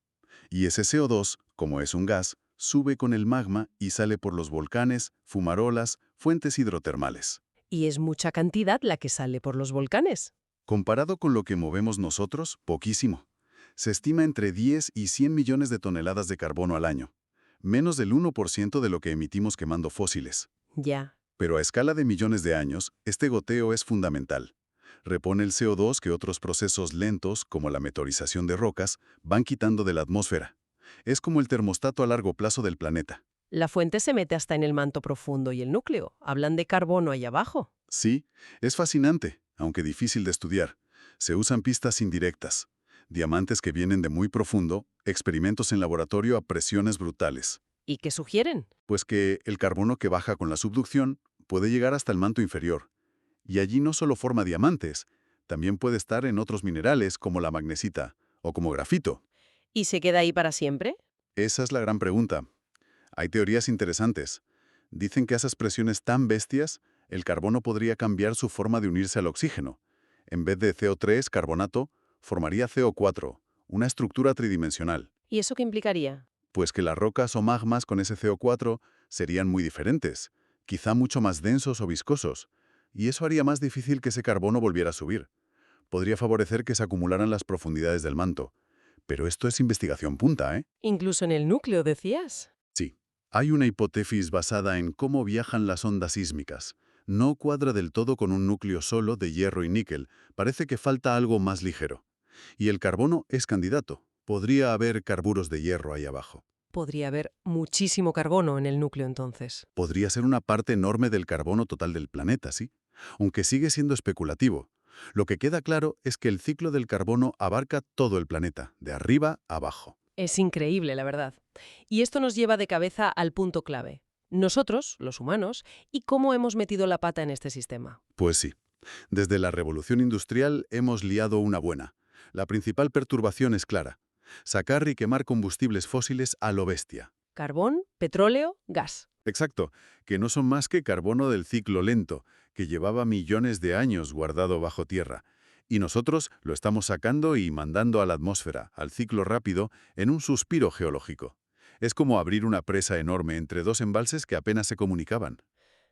Y ese CO2, como es un gas, sube con el magma y sale por los volcanes, fumarolas, fuentes hidrotermales. Y es mucha cantidad la que sale por los volcanes. Comparado con lo que movemos nosotros, poquísimo. Se estima entre 10 y 100 millones de toneladas de carbono al año, menos del 1% de lo que emitimos quemando fósiles. Ya. Pero a escala de millones de años, este goteo es fundamental. Repone el CO2 que otros procesos lentos, como la meteorización de rocas, van quitando de la atmósfera. Es como el termostato a largo plazo del planeta. La fuente se mete hasta en el manto profundo y el núcleo. Hablan de carbono ahí abajo. Sí, es fascinante, aunque difícil de estudiar. Se usan pistas indirectas. Diamantes que vienen de muy profundo, experimentos en laboratorio a presiones brutales. ¿Y qué sugieren? Pues que el carbono que baja con la subducción puede llegar hasta el manto inferior. Y allí no solo forma diamantes, también puede estar en otros minerales como la magnesita o como grafito. ¿Y se queda ahí para siempre? Esa es la gran pregunta. Hay teorías interesantes. Dicen que a esas presiones tan bestias, el carbono podría cambiar su forma de unirse al oxígeno. En vez de CO3, carbonato, formaría CO4, una estructura tridimensional. ¿Y eso qué implicaría? Pues que las rocas o magmas con ese CO4 serían muy diferentes, quizá mucho más densos o viscosos, y eso haría más difícil que ese carbono volviera a subir. Podría favorecer que se acumularan las profundidades del manto. Pero esto es investigación punta, ¿eh? Incluso en el núcleo, decías. Sí. Hay una hipótesis basada en cómo viajan las ondas sísmicas. No cuadra del todo con un núcleo solo de hierro y níquel. Parece que falta algo más ligero. Y el carbono es candidato. Podría haber carburos de hierro ahí abajo. Podría haber muchísimo carbono en el núcleo entonces. Podría ser una parte enorme del carbono total del planeta, sí. Aunque sigue siendo especulativo. Lo que queda claro es que el ciclo del carbono abarca todo el planeta, de arriba a abajo. Es increíble, la verdad. Y esto nos lleva de cabeza al punto clave. Nosotros, los humanos, y cómo hemos metido la pata en este sistema. Pues sí. Desde la revolución industrial hemos liado una buena. La principal perturbación es clara. Sacar y quemar combustibles fósiles a lo bestia. Carbón, petróleo, gas. Exacto, que no son más que carbono del ciclo lento, que llevaba millones de años guardado bajo tierra. Y nosotros lo estamos sacando y mandando a la atmósfera, al ciclo rápido, en un suspiro geológico. Es como abrir una presa enorme entre dos embalses que apenas se comunicaban.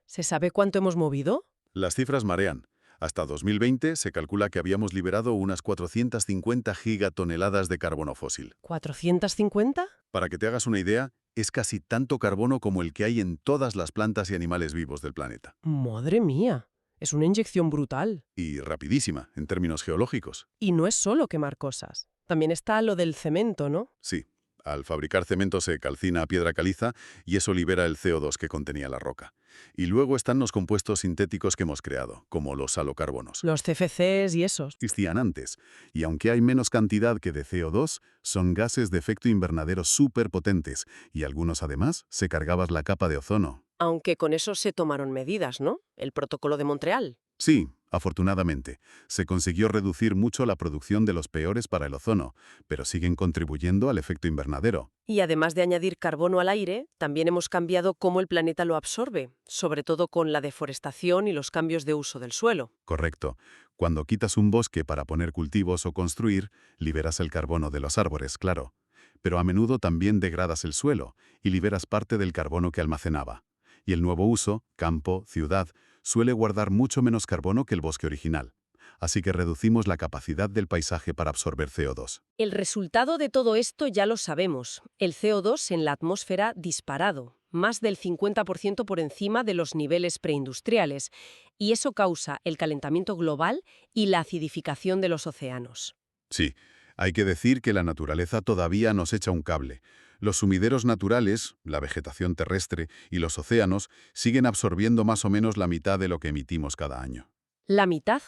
¿Se sabe cuánto hemos movido? Las cifras marean. Hasta 2020 se calcula que habíamos liberado unas 450 gigatoneladas de carbono fósil. ¿450? Para que te hagas una idea, es casi tanto carbono como el que hay en todas las plantas y animales vivos del planeta. ¡Madre mía! Es una inyección brutal. Y rapidísima, en términos geológicos. Y no es solo quemar cosas. También está lo del cemento, ¿no? Sí, al fabricar cemento se calcina piedra caliza y eso libera el CO2 que contenía la roca. Y luego están los compuestos sintéticos que hemos creado, como los halocarbonos. Los CFCs y esos. Existían antes, y aunque hay menos cantidad que de CO2, son gases de efecto invernadero súper potentes, y algunos además se cargaban la capa de ozono. Aunque con eso se tomaron medidas, ¿no? El protocolo de Montreal. Sí, afortunadamente. Se consiguió reducir mucho la producción de los peores para el ozono, pero siguen contribuyendo al efecto invernadero. Y además de añadir carbono al aire, también hemos cambiado cómo el planeta lo absorbe, sobre todo con la deforestación y los cambios de uso del suelo. Correcto. Cuando quitas un bosque para poner cultivos o construir, liberas el carbono de los árboles, claro. Pero a menudo también degradas el suelo y liberas parte del carbono que almacenaba. Y el nuevo uso, campo, ciudad, suele guardar mucho menos carbono que el bosque original. Así que reducimos la capacidad del paisaje para absorber CO2. El resultado de todo esto ya lo sabemos. El CO2 en la atmósfera disparado, más del 50% por encima de los niveles preindustriales, y eso causa el calentamiento global y la acidificación de los océanos. Sí, hay que decir que la naturaleza todavía nos echa un cable. Los sumideros naturales, la vegetación terrestre y los océanos siguen absorbiendo más o menos la mitad de lo que emitimos cada año. La mitad,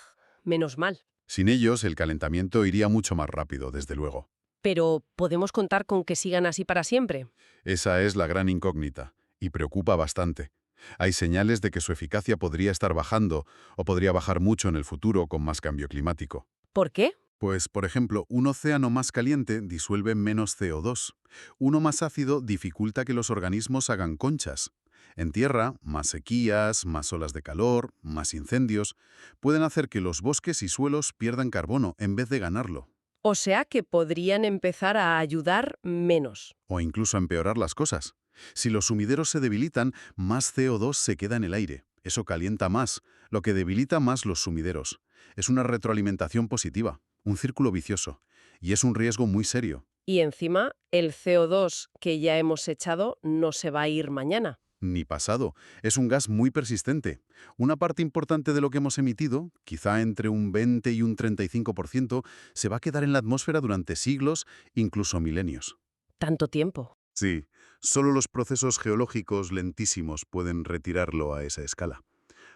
menos mal. Sin ellos, el calentamiento iría mucho más rápido, desde luego. Pero ¿podemos contar con que sigan así para siempre? Esa es la gran incógnita, y preocupa bastante. Hay señales de que su eficacia podría estar bajando, o podría bajar mucho en el futuro con más cambio climático. ¿Por qué? Pues, por ejemplo, un océano más caliente disuelve menos CO2. Uno más ácido dificulta que los organismos hagan conchas. En tierra, más sequías, más olas de calor, más incendios, pueden hacer que los bosques y suelos pierdan carbono en vez de ganarlo. O sea que podrían empezar a ayudar menos. O incluso empeorar las cosas. Si los sumideros se debilitan, más CO2 se queda en el aire. Eso calienta más, lo que debilita más los sumideros. Es una retroalimentación positiva, un círculo vicioso, y es un riesgo muy serio. Y encima, el CO2 que ya hemos echado no se va a ir mañana. Ni pasado. Es un gas muy persistente. Una parte importante de lo que hemos emitido, quizá entre un 20 y un 35%, se va a quedar en la atmósfera durante siglos, incluso milenios. Tanto tiempo. Sí, solo los procesos geológicos lentísimos pueden retirarlo a esa escala.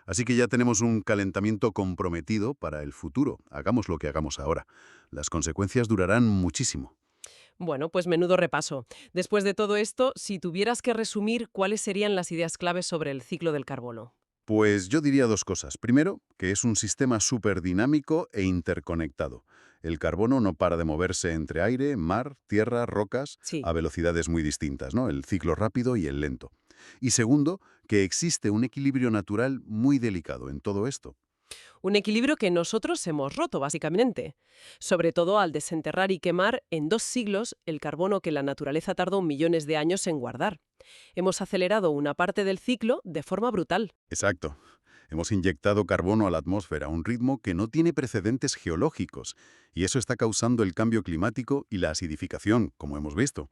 Así que ya tenemos un calentamiento comprometido para el futuro. Hagamos lo que hagamos ahora. Las consecuencias durarán muchísimo. Bueno, pues menudo repaso. Después de todo esto, si tuvieras que resumir, ¿cuáles serían las ideas claves sobre el ciclo del carbono? Pues yo diría dos cosas. Primero, que es un sistema súper dinámico e interconectado. El carbono no para de moverse entre aire, mar, tierra, rocas, Sí. a velocidades muy distintas, ¿no? El ciclo rápido y el lento. Y segundo, que existe un equilibrio natural muy delicado en todo esto. Un equilibrio que nosotros hemos roto, básicamente. Sobre todo al desenterrar y quemar en 2 siglos el carbono que la naturaleza tardó millones de años en guardar. Hemos acelerado una parte del ciclo de forma brutal. Exacto. Hemos inyectado carbono a la atmósfera a un ritmo que no tiene precedentes geológicos, y eso está causando el cambio climático y la acidificación, como hemos visto.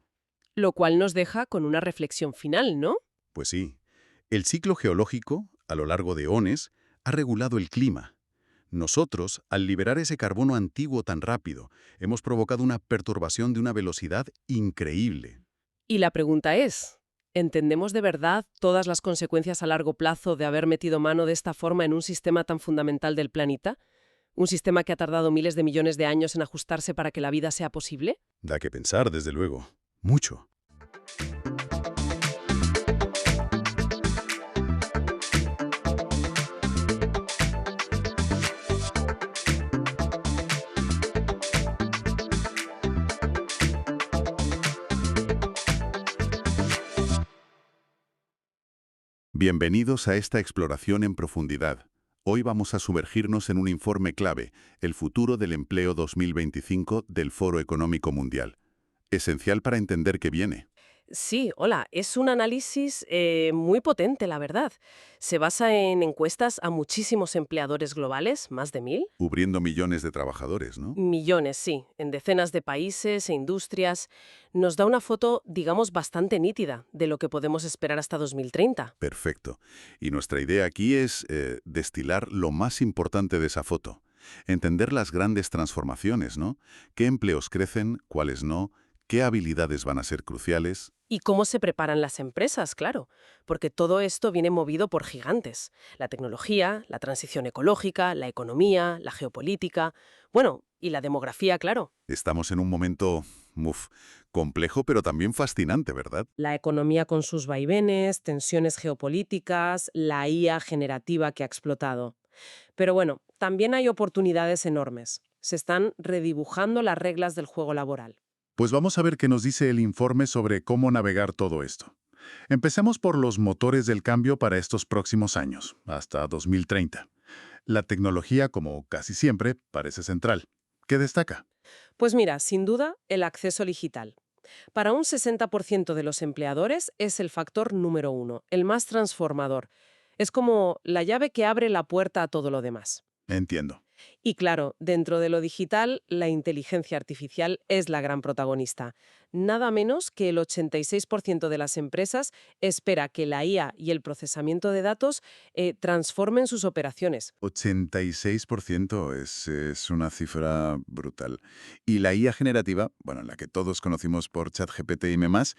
Lo cual nos deja con una reflexión final, ¿no? Pues sí, el ciclo geológico, a lo largo de eones, ha regulado el clima. Nosotros, al liberar ese carbono antiguo tan rápido, hemos provocado una perturbación de una velocidad increíble. Y la pregunta es, ¿entendemos de verdad todas las consecuencias a largo plazo de haber metido mano de esta forma en un sistema tan fundamental del planeta? ¿Un sistema que ha tardado miles de millones de años en ajustarse para que la vida sea posible? Da que pensar, desde luego. Mucho. Bienvenidos a esta exploración en profundidad. Hoy vamos a sumergirnos en un informe clave, el futuro del empleo 2025 del Foro Económico Mundial. Esencial para entender qué viene. Sí, hola, es un análisis muy potente, la verdad. Se basa en encuestas a muchísimos empleadores globales, más de 1000. Cubriendo millones de trabajadores, ¿no? Millones, sí, en decenas de países e industrias. Nos da una foto, digamos, bastante nítida de lo que podemos esperar hasta 2030. Perfecto. Y nuestra idea aquí es destilar lo más importante de esa foto. Entender las grandes transformaciones, ¿no? ¿Qué empleos crecen, cuáles no? ¿Qué habilidades van a ser cruciales? Y cómo se preparan las empresas, claro, porque todo esto viene movido por gigantes. La tecnología, la transición ecológica, la economía, la geopolítica, bueno, y la demografía, claro. Estamos en un momento, complejo, pero también fascinante, ¿verdad? La economía con sus vaivenes, tensiones geopolíticas, la IA generativa que ha explotado. Pero bueno, también hay oportunidades enormes. Se están redibujando las reglas del juego laboral. Pues vamos a ver qué nos dice el informe sobre cómo navegar todo esto. Empecemos por los motores del cambio para estos próximos años, hasta 2030. La tecnología, como casi siempre, parece central. ¿Qué destaca? Pues mira, sin duda, el acceso digital. Para un 60% de los empleadores es el factor número uno, el más transformador. Es como la llave que abre la puerta a todo lo demás. Entiendo. Y claro, dentro de lo digital, la inteligencia artificial es la gran protagonista. Nada menos que el 86% de las empresas espera que la IA y el procesamiento de datos transformen sus operaciones. 86% es una cifra brutal. Y la IA generativa, bueno, la que todos conocimos por ChatGPT y demás,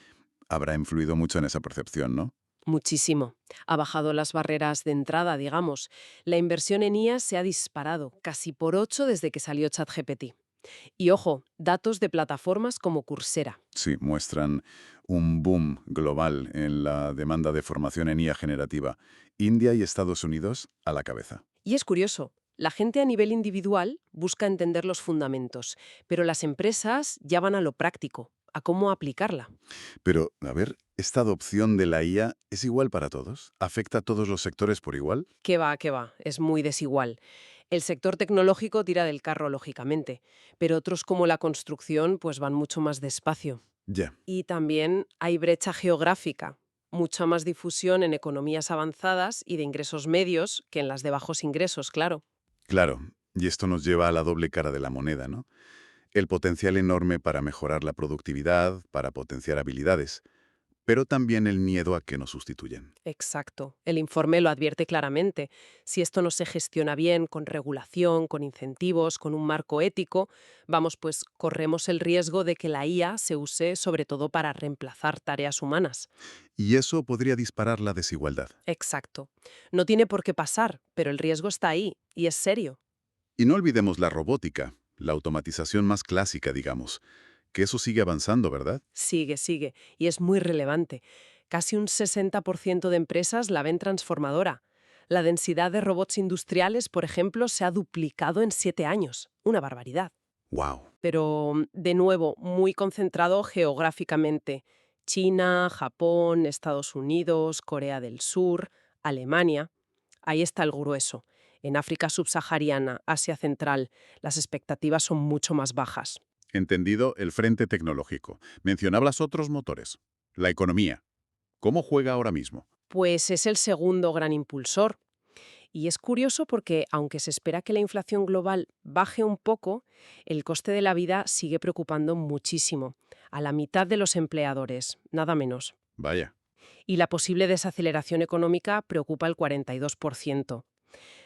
habrá influido mucho en esa percepción, ¿no? Muchísimo. Ha bajado las barreras de entrada, digamos. La inversión en IA se ha disparado, casi por 8 desde que salió ChatGPT. Y ojo, datos de plataformas como Coursera. Sí, muestran un boom global en la demanda de formación en IA generativa. India y Estados Unidos a la cabeza. Y es curioso, la gente a nivel individual busca entender los fundamentos, pero las empresas ya van a lo práctico, a cómo aplicarla. Pero, a ver, ¿esta adopción de la IA es igual para todos? ¿Afecta a todos los sectores por igual? Qué va, es muy desigual. El sector tecnológico tira del carro, lógicamente, pero otros como la construcción pues van mucho más despacio. Ya, Y también hay brecha geográfica, mucha más difusión en economías avanzadas y de ingresos medios que en las de bajos ingresos, claro. claro. Y esto nos lleva a la doble cara de la moneda, ¿no? El potencial enorme para mejorar la productividad, para potenciar habilidades, pero también el miedo a que nos sustituyan. Exacto. El informe lo advierte claramente. Si esto no se gestiona bien, con regulación, con incentivos, con un marco ético, vamos, pues corremos el riesgo de que la IA se use sobre todo para reemplazar tareas humanas. Y eso podría disparar la desigualdad. Exacto. No tiene por qué pasar, pero el riesgo está ahí, y es serio. Y no olvidemos la robótica, la automatización más clásica, digamos, que eso sigue avanzando, ¿verdad? Sigue, y es muy relevante. Casi un 60% de empresas la ven transformadora. La densidad de robots industriales, por ejemplo, se ha duplicado en 7 años. Una barbaridad. ¡Wow! Pero, de nuevo, muy concentrado geográficamente. China, Japón, Estados Unidos, Corea del Sur, Alemania. Ahí está el grueso. En África subsahariana, Asia Central, las expectativas son mucho más bajas. Entendido el frente tecnológico. Mencionabas otros motores. La economía. ¿Cómo juega ahora mismo? Pues es el segundo gran impulsor. Y es curioso porque, aunque se espera que la inflación global baje un poco, el coste de la vida sigue preocupando muchísimo. A la mitad de los empleadores, nada menos. Vaya. Y la posible desaceleración económica preocupa el 42%.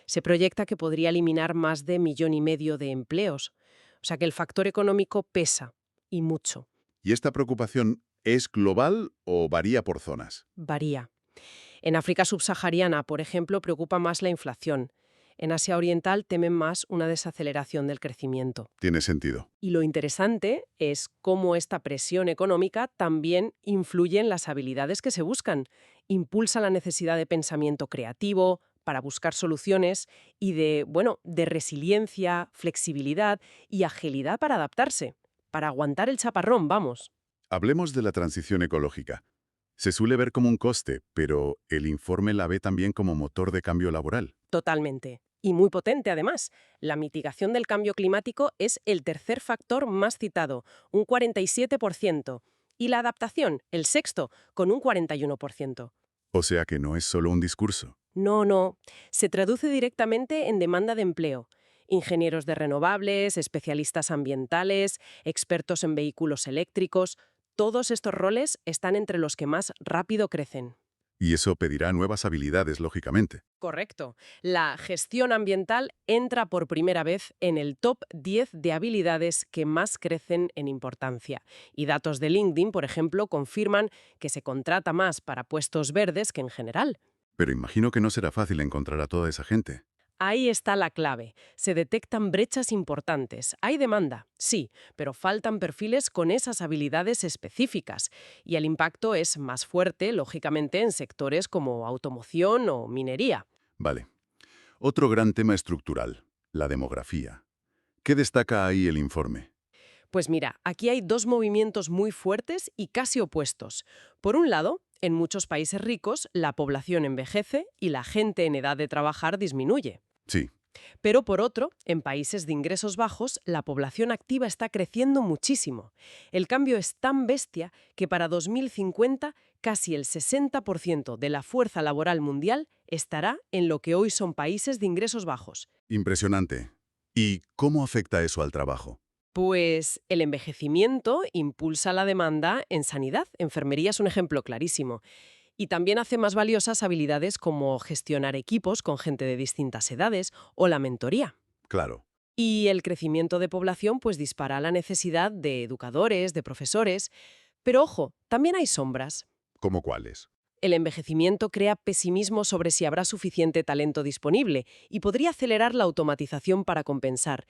Se proyecta que podría eliminar más de 1,5 millones de empleos. O sea que el factor económico pesa, y mucho. ¿Y esta preocupación es global o varía por zonas? Varía. En África subsahariana, por ejemplo, preocupa más la inflación. En Asia Oriental temen más una desaceleración del crecimiento. Tiene sentido. Y lo interesante es cómo esta presión económica también influye en las habilidades que se buscan. Impulsa la necesidad de pensamiento creativo, para buscar soluciones y de resiliencia, flexibilidad y agilidad para adaptarse, para aguantar el chaparrón, vamos. Hablemos de la transición ecológica. Se suele ver como un coste, pero el informe la ve también como motor de cambio laboral. Totalmente. Y muy potente, además. La mitigación del cambio climático es el tercer factor más citado, un 47%. Y la adaptación, el sexto, con un 41%. O sea que no es solo un discurso. No. Se traduce directamente en demanda de empleo. Ingenieros de renovables, especialistas ambientales, expertos en vehículos eléctricos, todos estos roles están entre los que más rápido crecen. Y eso pedirá nuevas habilidades, lógicamente. Correcto. La gestión ambiental entra por primera vez en el top 10 de habilidades que más crecen en importancia. Y datos de LinkedIn, por ejemplo, confirman que se contrata más para puestos verdes que en general. Pero imagino que no será fácil encontrar a toda esa gente. Ahí está la clave. Se detectan brechas importantes. Hay demanda, sí, pero faltan perfiles con esas habilidades específicas. Y el impacto es más fuerte, lógicamente, en sectores como automoción o minería. Vale. Otro gran tema estructural. La demografía. ¿Qué destaca ahí el informe? Pues mira, aquí hay dos movimientos muy fuertes y casi opuestos. Por un lado, en muchos países ricos, la población envejece y la gente en edad de trabajar disminuye. Sí, Pero por otro, en países de ingresos bajos, la población activa está creciendo muchísimo. El cambio es tan bestia que para 2050 casi el 60% de la fuerza laboral mundial estará en lo que hoy son países de ingresos bajos. impresionante. ¿Y cómo afecta eso al trabajo? Pues el envejecimiento impulsa la demanda en sanidad. Enfermería es un ejemplo clarísimo. Y también hace más valiosas habilidades como gestionar equipos con gente de distintas edades o la mentoría. Claro. Y el crecimiento de población pues dispara la necesidad de educadores, de profesores. Pero ojo, también hay sombras. ¿Cómo cuáles? El envejecimiento crea pesimismo sobre si habrá suficiente talento disponible y podría acelerar la automatización para compensar.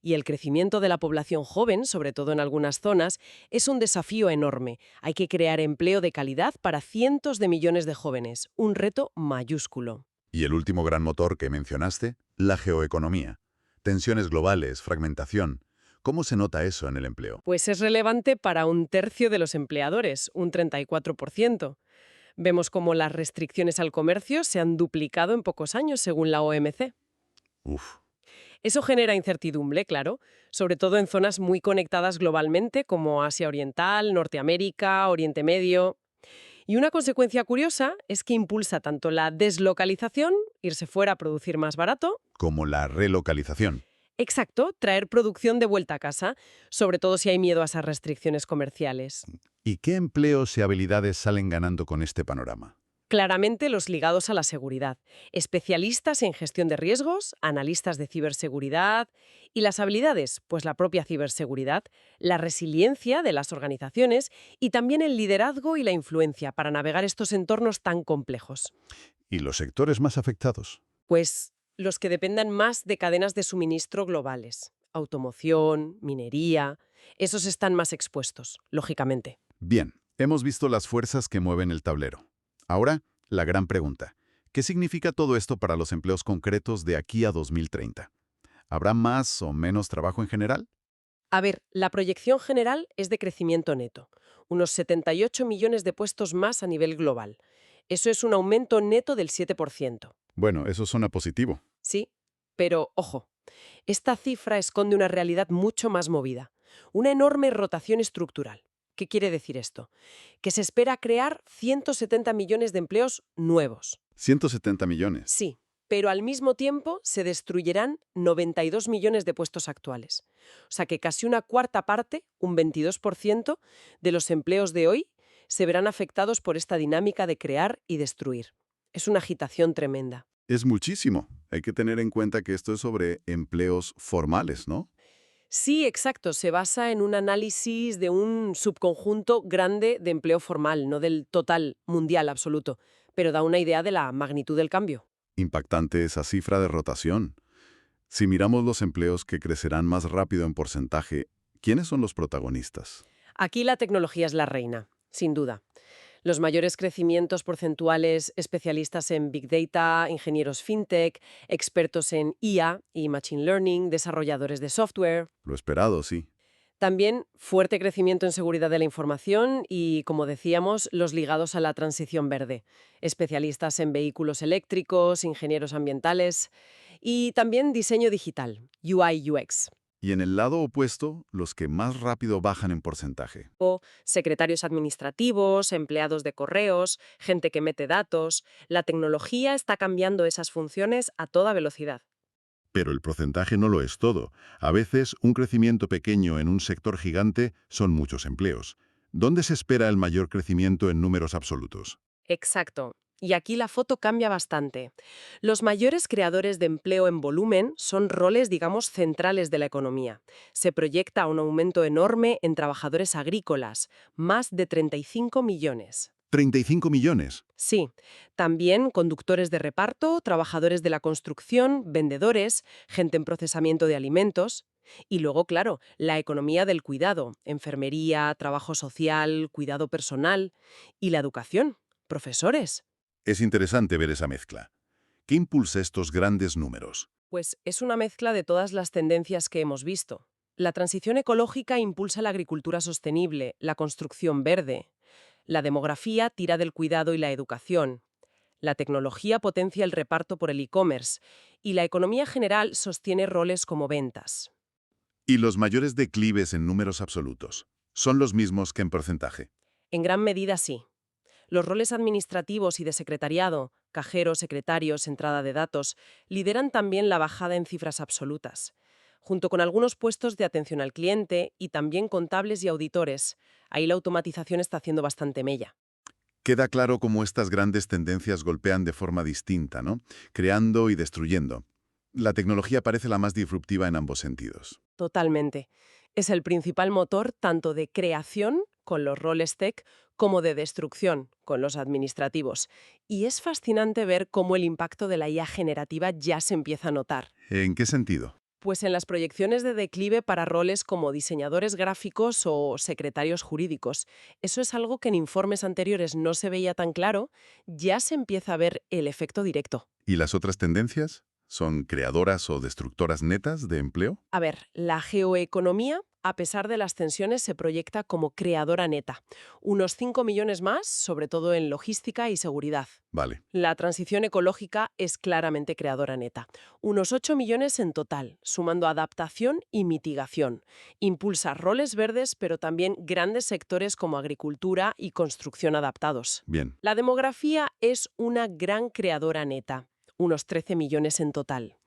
Y el crecimiento de la población joven, sobre todo en algunas zonas, es un desafío enorme. Hay que crear empleo de calidad para cientos de millones de jóvenes, un reto mayúsculo. Y el último gran motor que mencionaste, la geoeconomía. Tensiones globales, fragmentación. ¿Cómo se nota eso en el empleo? Pues es relevante para un tercio de los empleadores, un 34%. Vemos cómo las restricciones al comercio se han duplicado en pocos años, según la OMC. Uf, Eso genera incertidumbre, claro, sobre todo en zonas muy conectadas globalmente como Asia Oriental, Norteamérica, Oriente Medio. Y una consecuencia curiosa es que impulsa tanto la deslocalización, irse fuera a producir más barato, como la relocalización. exacto, traer producción de vuelta a casa, sobre todo si hay miedo a esas restricciones comerciales. ¿Y qué empleos y habilidades salen ganando con este panorama? Claramente los ligados a la seguridad, especialistas en gestión de riesgos, analistas de ciberseguridad y las habilidades, pues la propia ciberseguridad, la resiliencia de las organizaciones y también el liderazgo y la influencia para navegar estos entornos tan complejos. ¿Y los sectores más afectados? Pues los que dependan más de cadenas de suministro globales, automoción, minería, esos están más expuestos, lógicamente. Bien, hemos visto las fuerzas que mueven el tablero. Ahora, la gran pregunta. ¿Qué significa todo esto para los empleos concretos de aquí a 2030? ¿Habrá más o menos trabajo en general? A ver, la proyección general es de crecimiento neto, unos 78 millones de puestos más a nivel global. Eso es un aumento neto del 7%. Bueno, eso suena positivo. Sí, pero ojo, esta cifra esconde una realidad mucho más movida, una enorme rotación estructural. ¿Qué quiere decir esto? Que se espera crear 170 millones de empleos nuevos. 170 millones. Sí, pero al mismo tiempo se destruirán 92 millones de puestos actuales. O sea que casi una cuarta parte, un 22%, de los empleos de hoy se verán afectados por esta dinámica de crear y destruir. Es una agitación tremenda. Es muchísimo. Hay que tener en cuenta que esto es sobre empleos formales, ¿no? Sí, exacto. Se basa en un análisis de un subconjunto grande de empleo formal, no del total mundial absoluto, pero da una idea de la magnitud del cambio. Impactante esa cifra de rotación. Si miramos los empleos que crecerán más rápido en porcentaje, ¿quiénes son los protagonistas? Aquí la tecnología es la reina, sin duda. Los mayores crecimientos porcentuales, especialistas en Big Data, ingenieros fintech, expertos en IA y Machine Learning, desarrolladores de software. Lo esperado, sí. También fuerte crecimiento en seguridad de la información y, como decíamos, los ligados a la transición verde. Especialistas en vehículos eléctricos, ingenieros ambientales y también diseño digital, UI UX. Y en el lado opuesto, los que más rápido bajan en porcentaje. O secretarios administrativos, empleados de correos, gente que mete datos. La tecnología está cambiando esas funciones a toda velocidad. Pero el porcentaje no lo es todo. A veces, un crecimiento pequeño en un sector gigante son muchos empleos. ¿Dónde se espera el mayor crecimiento en números absolutos? Exacto. Y aquí la foto cambia bastante. Los mayores creadores de empleo en volumen son roles, digamos, centrales de la economía. Se proyecta un aumento enorme en trabajadores agrícolas, más de 35 millones. 35 millones. Sí, también conductores de reparto, trabajadores de la construcción, vendedores, gente en procesamiento de alimentos. Y luego, claro, la economía del cuidado, enfermería, trabajo social, cuidado personal y la educación, profesores. Es interesante ver esa mezcla. ¿Qué impulsa estos grandes números? Pues es una mezcla de todas las tendencias que hemos visto. La transición ecológica impulsa la agricultura sostenible, la construcción verde. La demografía tira del cuidado y la educación. La tecnología potencia el reparto por el e-commerce. Y la economía general sostiene roles como ventas. Y los mayores declives en números absolutos son los mismos que en porcentaje. En gran medida sí. Los roles administrativos y de secretariado, cajeros, secretarios, entrada de datos, lideran también la bajada en cifras absolutas, junto con algunos puestos de atención al cliente y también contables y auditores. Ahí la automatización está haciendo bastante mella. Queda claro cómo estas grandes tendencias golpean de forma distinta, ¿no? Creando y destruyendo. La tecnología parece la más disruptiva en ambos sentidos. Totalmente. Es el principal motor tanto de creación, con los roles tech, como de destrucción, con los administrativos. Y es fascinante ver cómo el impacto de la IA generativa ya se empieza a notar. ¿En qué sentido? Pues en las proyecciones de declive para roles como diseñadores gráficos o secretarios jurídicos. Eso es algo que en informes anteriores no se veía tan claro, ya se empieza a ver el efecto directo. ¿Y las otras tendencias? ¿Son creadoras o destructoras netas de empleo? A ver, la geoeconomía, a pesar de las tensiones, se proyecta como creadora neta. Unos 5 millones más, sobre todo en logística y seguridad. Vale. La transición ecológica es claramente creadora neta. Unos 8 millones en total, sumando adaptación y mitigación. Impulsa roles verdes, pero también grandes sectores como agricultura y construcción adaptados. Bien. La demografía es una gran creadora neta. Unos 13 millones en total.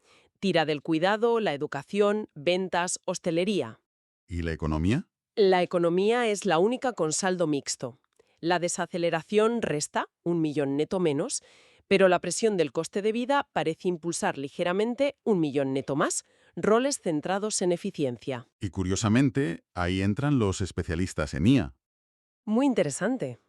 Tira del cuidado, la educación, ventas, hostelería. ¿Y la economía? La economía es la única con saldo mixto. La desaceleración resta, 1 millón neto menos, pero la presión del coste de vida parece impulsar ligeramente 1 millón neto más, roles centrados en eficiencia. Y curiosamente, ahí entran los especialistas en IA. Muy interesante.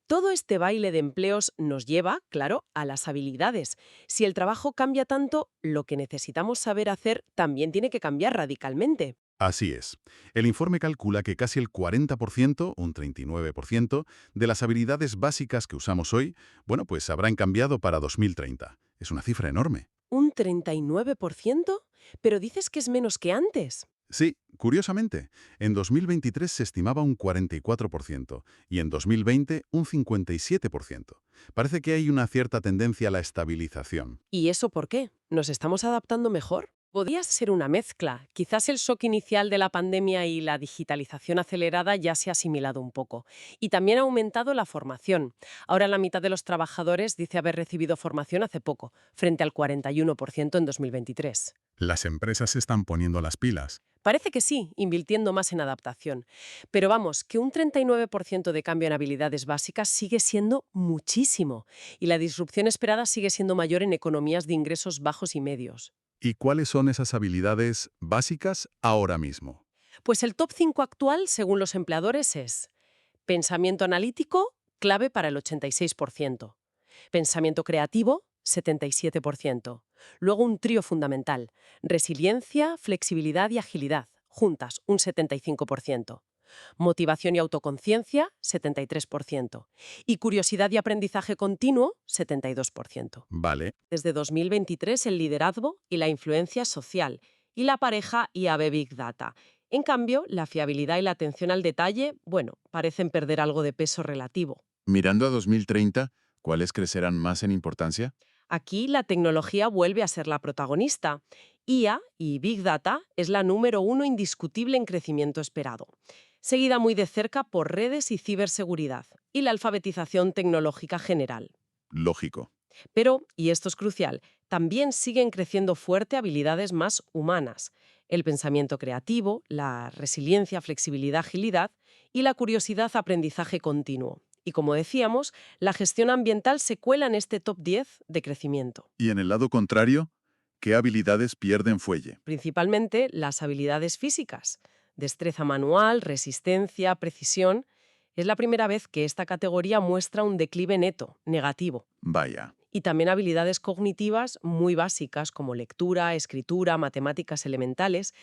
Todo este baile de empleos nos lleva, claro, a las habilidades. Si el trabajo cambia tanto, lo que necesitamos saber hacer también tiene que cambiar radicalmente. Así es. El informe calcula que casi el 40%, un 39%, de las habilidades básicas que usamos hoy, bueno, pues habrán cambiado para 2030. Es una cifra enorme. ¿Un 39%? Pero dices que es menos que antes. Sí, curiosamente, en 2023 se estimaba un 44% y en 2020 un 57%. Parece que hay una cierta tendencia a la estabilización. ¿Y eso por qué? ¿Nos estamos adaptando mejor? Podría ser una mezcla. Quizás el shock inicial de la pandemia y la digitalización acelerada ya se ha asimilado un poco. Y también ha aumentado la formación. Ahora la mitad de los trabajadores dice haber recibido formación hace poco, frente al 41% en 2023. Las empresas se están poniendo las pilas. Parece que sí, invirtiendo más en adaptación. Pero vamos, que un 39% de cambio en habilidades básicas sigue siendo muchísimo. Y la disrupción esperada sigue siendo mayor en economías de ingresos bajos y medios. ¿Y cuáles son esas habilidades básicas ahora mismo? Pues el top 5 actual, según los empleadores, es pensamiento analítico, clave para el 86%. Pensamiento creativo, 77%. Luego un trío fundamental, resiliencia, flexibilidad y agilidad, juntas, un 75%. Motivación y autoconciencia, 73%. Y curiosidad y aprendizaje continuo, 72%. Vale. Desde 2023 el liderazgo y la influencia social, y la pareja y AB Big Data. En cambio, la fiabilidad y la atención al detalle, bueno, parecen perder algo de peso relativo. Mirando a 2030, ¿cuáles crecerán más en importancia? Aquí la tecnología vuelve a ser la protagonista. IA y Big Data es la número 1 indiscutible en crecimiento esperado, seguida muy de cerca por redes y ciberseguridad, y la alfabetización tecnológica general. Lógico. Pero, y esto es crucial, también siguen creciendo fuerte habilidades más humanas. El pensamiento creativo, la resiliencia, flexibilidad, agilidad y la curiosidad, aprendizaje continuo. Y como decíamos, la gestión ambiental se cuela en este top 10 de crecimiento. Y en el lado contrario, ¿qué habilidades pierden fuelle? Principalmente las habilidades físicas. Destreza manual, resistencia, precisión. Es la primera vez que esta categoría muestra un declive neto, negativo. Vaya. Y también habilidades cognitivas muy básicas como lectura, escritura, matemáticas elementales,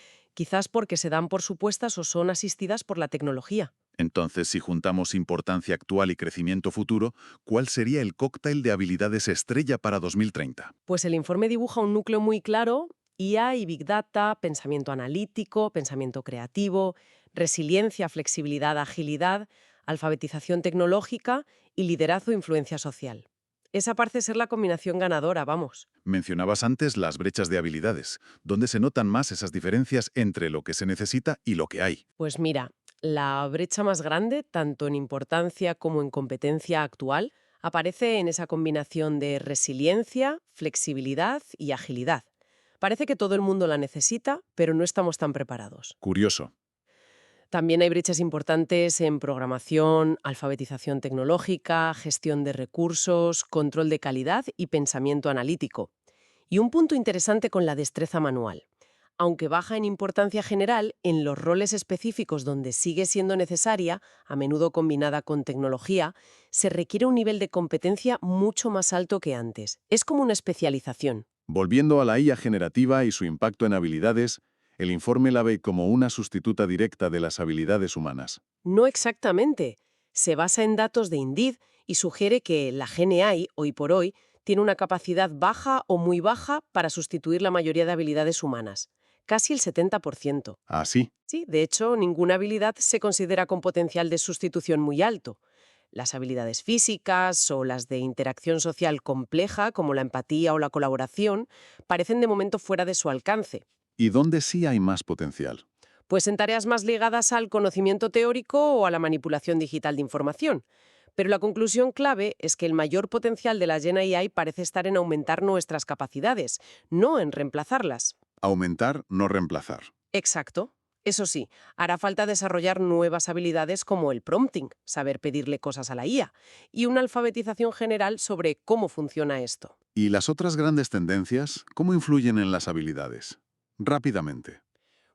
quizás porque se dan por supuestas o son asistidas por la tecnología. Entonces, si juntamos importancia actual y crecimiento futuro, ¿cuál sería el cóctel de habilidades estrella para 2030? Pues el informe dibuja un núcleo muy claro: IA y Big Data, pensamiento analítico, pensamiento creativo, resiliencia, flexibilidad, agilidad, alfabetización tecnológica y liderazgo e influencia social. Esa parece ser la combinación ganadora, vamos. Mencionabas antes las brechas de habilidades. ¿Dónde se notan más esas diferencias entre lo que se necesita y lo que hay? Pues mira, la brecha más grande, tanto en importancia como en competencia actual, aparece en esa combinación de resiliencia, flexibilidad y agilidad. Parece que todo el mundo la necesita, pero no estamos tan preparados. Curioso. También hay brechas importantes en programación, alfabetización tecnológica, gestión de recursos, control de calidad y pensamiento analítico. Y un punto interesante con la destreza manual. Aunque baja en importancia general, en los roles específicos donde sigue siendo necesaria, a menudo combinada con tecnología, se requiere un nivel de competencia mucho más alto que antes. Es como una especialización. Volviendo a la IA generativa y su impacto en habilidades, el informe la ve como una sustituta directa de las habilidades humanas. No exactamente. Se basa en datos de Indeed y sugiere que la GenAI, hoy por hoy, tiene una capacidad baja o muy baja para sustituir la mayoría de habilidades humanas. Casi el 70%. ¿Ah, sí? Sí, de hecho, ninguna habilidad se considera con potencial de sustitución muy alto. Las habilidades físicas o las de interacción social compleja, como la empatía o la colaboración, parecen de momento fuera de su alcance. ¿Y dónde sí hay más potencial? Pues en tareas más ligadas al conocimiento teórico o a la manipulación digital de información. Pero la conclusión clave es que el mayor potencial de la GenAI parece estar en aumentar nuestras capacidades, no en reemplazarlas. Aumentar, no reemplazar. Exacto. Eso sí, hará falta desarrollar nuevas habilidades como el prompting, saber pedirle cosas a la IA, y una alfabetización general sobre cómo funciona esto. ¿Y las otras grandes tendencias, cómo influyen en las habilidades? Rápidamente.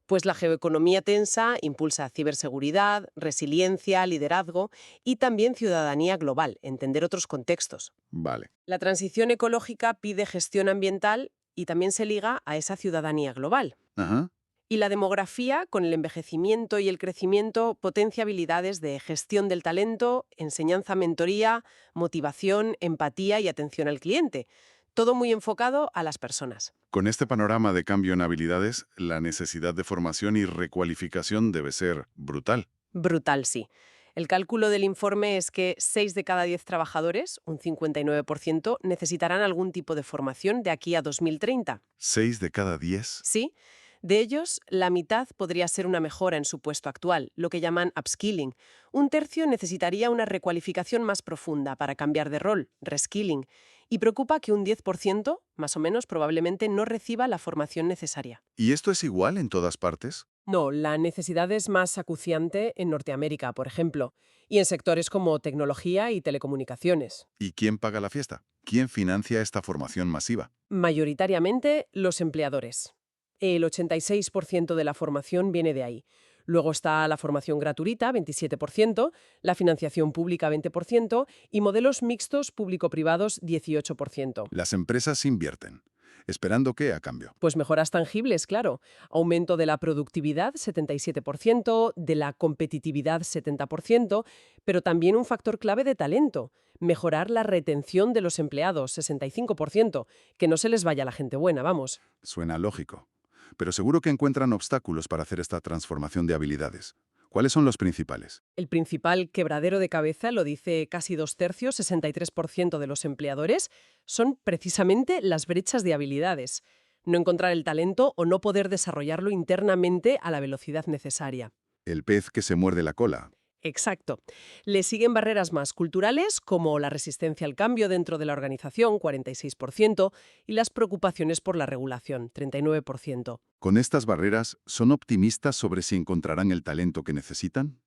Pues la geoeconomía tensa impulsa ciberseguridad, resiliencia, liderazgo y también ciudadanía global, entender otros contextos. Vale. La transición ecológica pide gestión ambiental y también se liga a esa ciudadanía global. Ajá. Y la demografía, con el envejecimiento y el crecimiento, potencia habilidades de gestión del talento, enseñanza-mentoría, motivación, empatía y atención al cliente. Todo muy enfocado a las personas. Con este panorama de cambio en habilidades, la necesidad de formación y recualificación debe ser brutal. Brutal, sí. El cálculo del informe es que 6 de cada 10 trabajadores, un 59%, necesitarán algún tipo de formación de aquí a 2030. 6 de cada 10. Sí. De ellos, la mitad podría ser una mejora en su puesto actual, lo que llaman upskilling. Un tercio necesitaría una recualificación más profunda para cambiar de rol, reskilling. Y preocupa que un 10%, más o menos, probablemente no reciba la formación necesaria. ¿Y esto es igual en todas partes? No, la necesidad es más acuciante en Norteamérica, por ejemplo, y en sectores como tecnología y telecomunicaciones. ¿Y quién paga la fiesta? ¿Quién financia esta formación masiva? Mayoritariamente los empleadores. El 86% de la formación viene de ahí. Luego está la formación gratuita, 27%, la financiación pública, 20%, y modelos mixtos público-privados, 18%. Las empresas invierten. ¿Esperando qué a cambio? Pues mejoras tangibles, claro. Aumento de la productividad, 77%, de la competitividad, 70%, pero también un factor clave de talento. Mejorar la retención de los empleados, 65%. Que no se les vaya la gente buena, vamos. Suena lógico. Pero seguro que encuentran obstáculos para hacer esta transformación de habilidades. ¿Cuáles son los principales? El principal quebradero de cabeza, lo dice casi 2/3, 63% de los empleadores, son precisamente las brechas de habilidades. No encontrar el talento o no poder desarrollarlo internamente a la velocidad necesaria. El pez que se muerde la cola. Exacto. Le siguen barreras más culturales, como la resistencia al cambio dentro de la organización, 46%, y las preocupaciones por la regulación, 39%. ¿Con estas barreras, son optimistas sobre si encontrarán el talento que necesitan?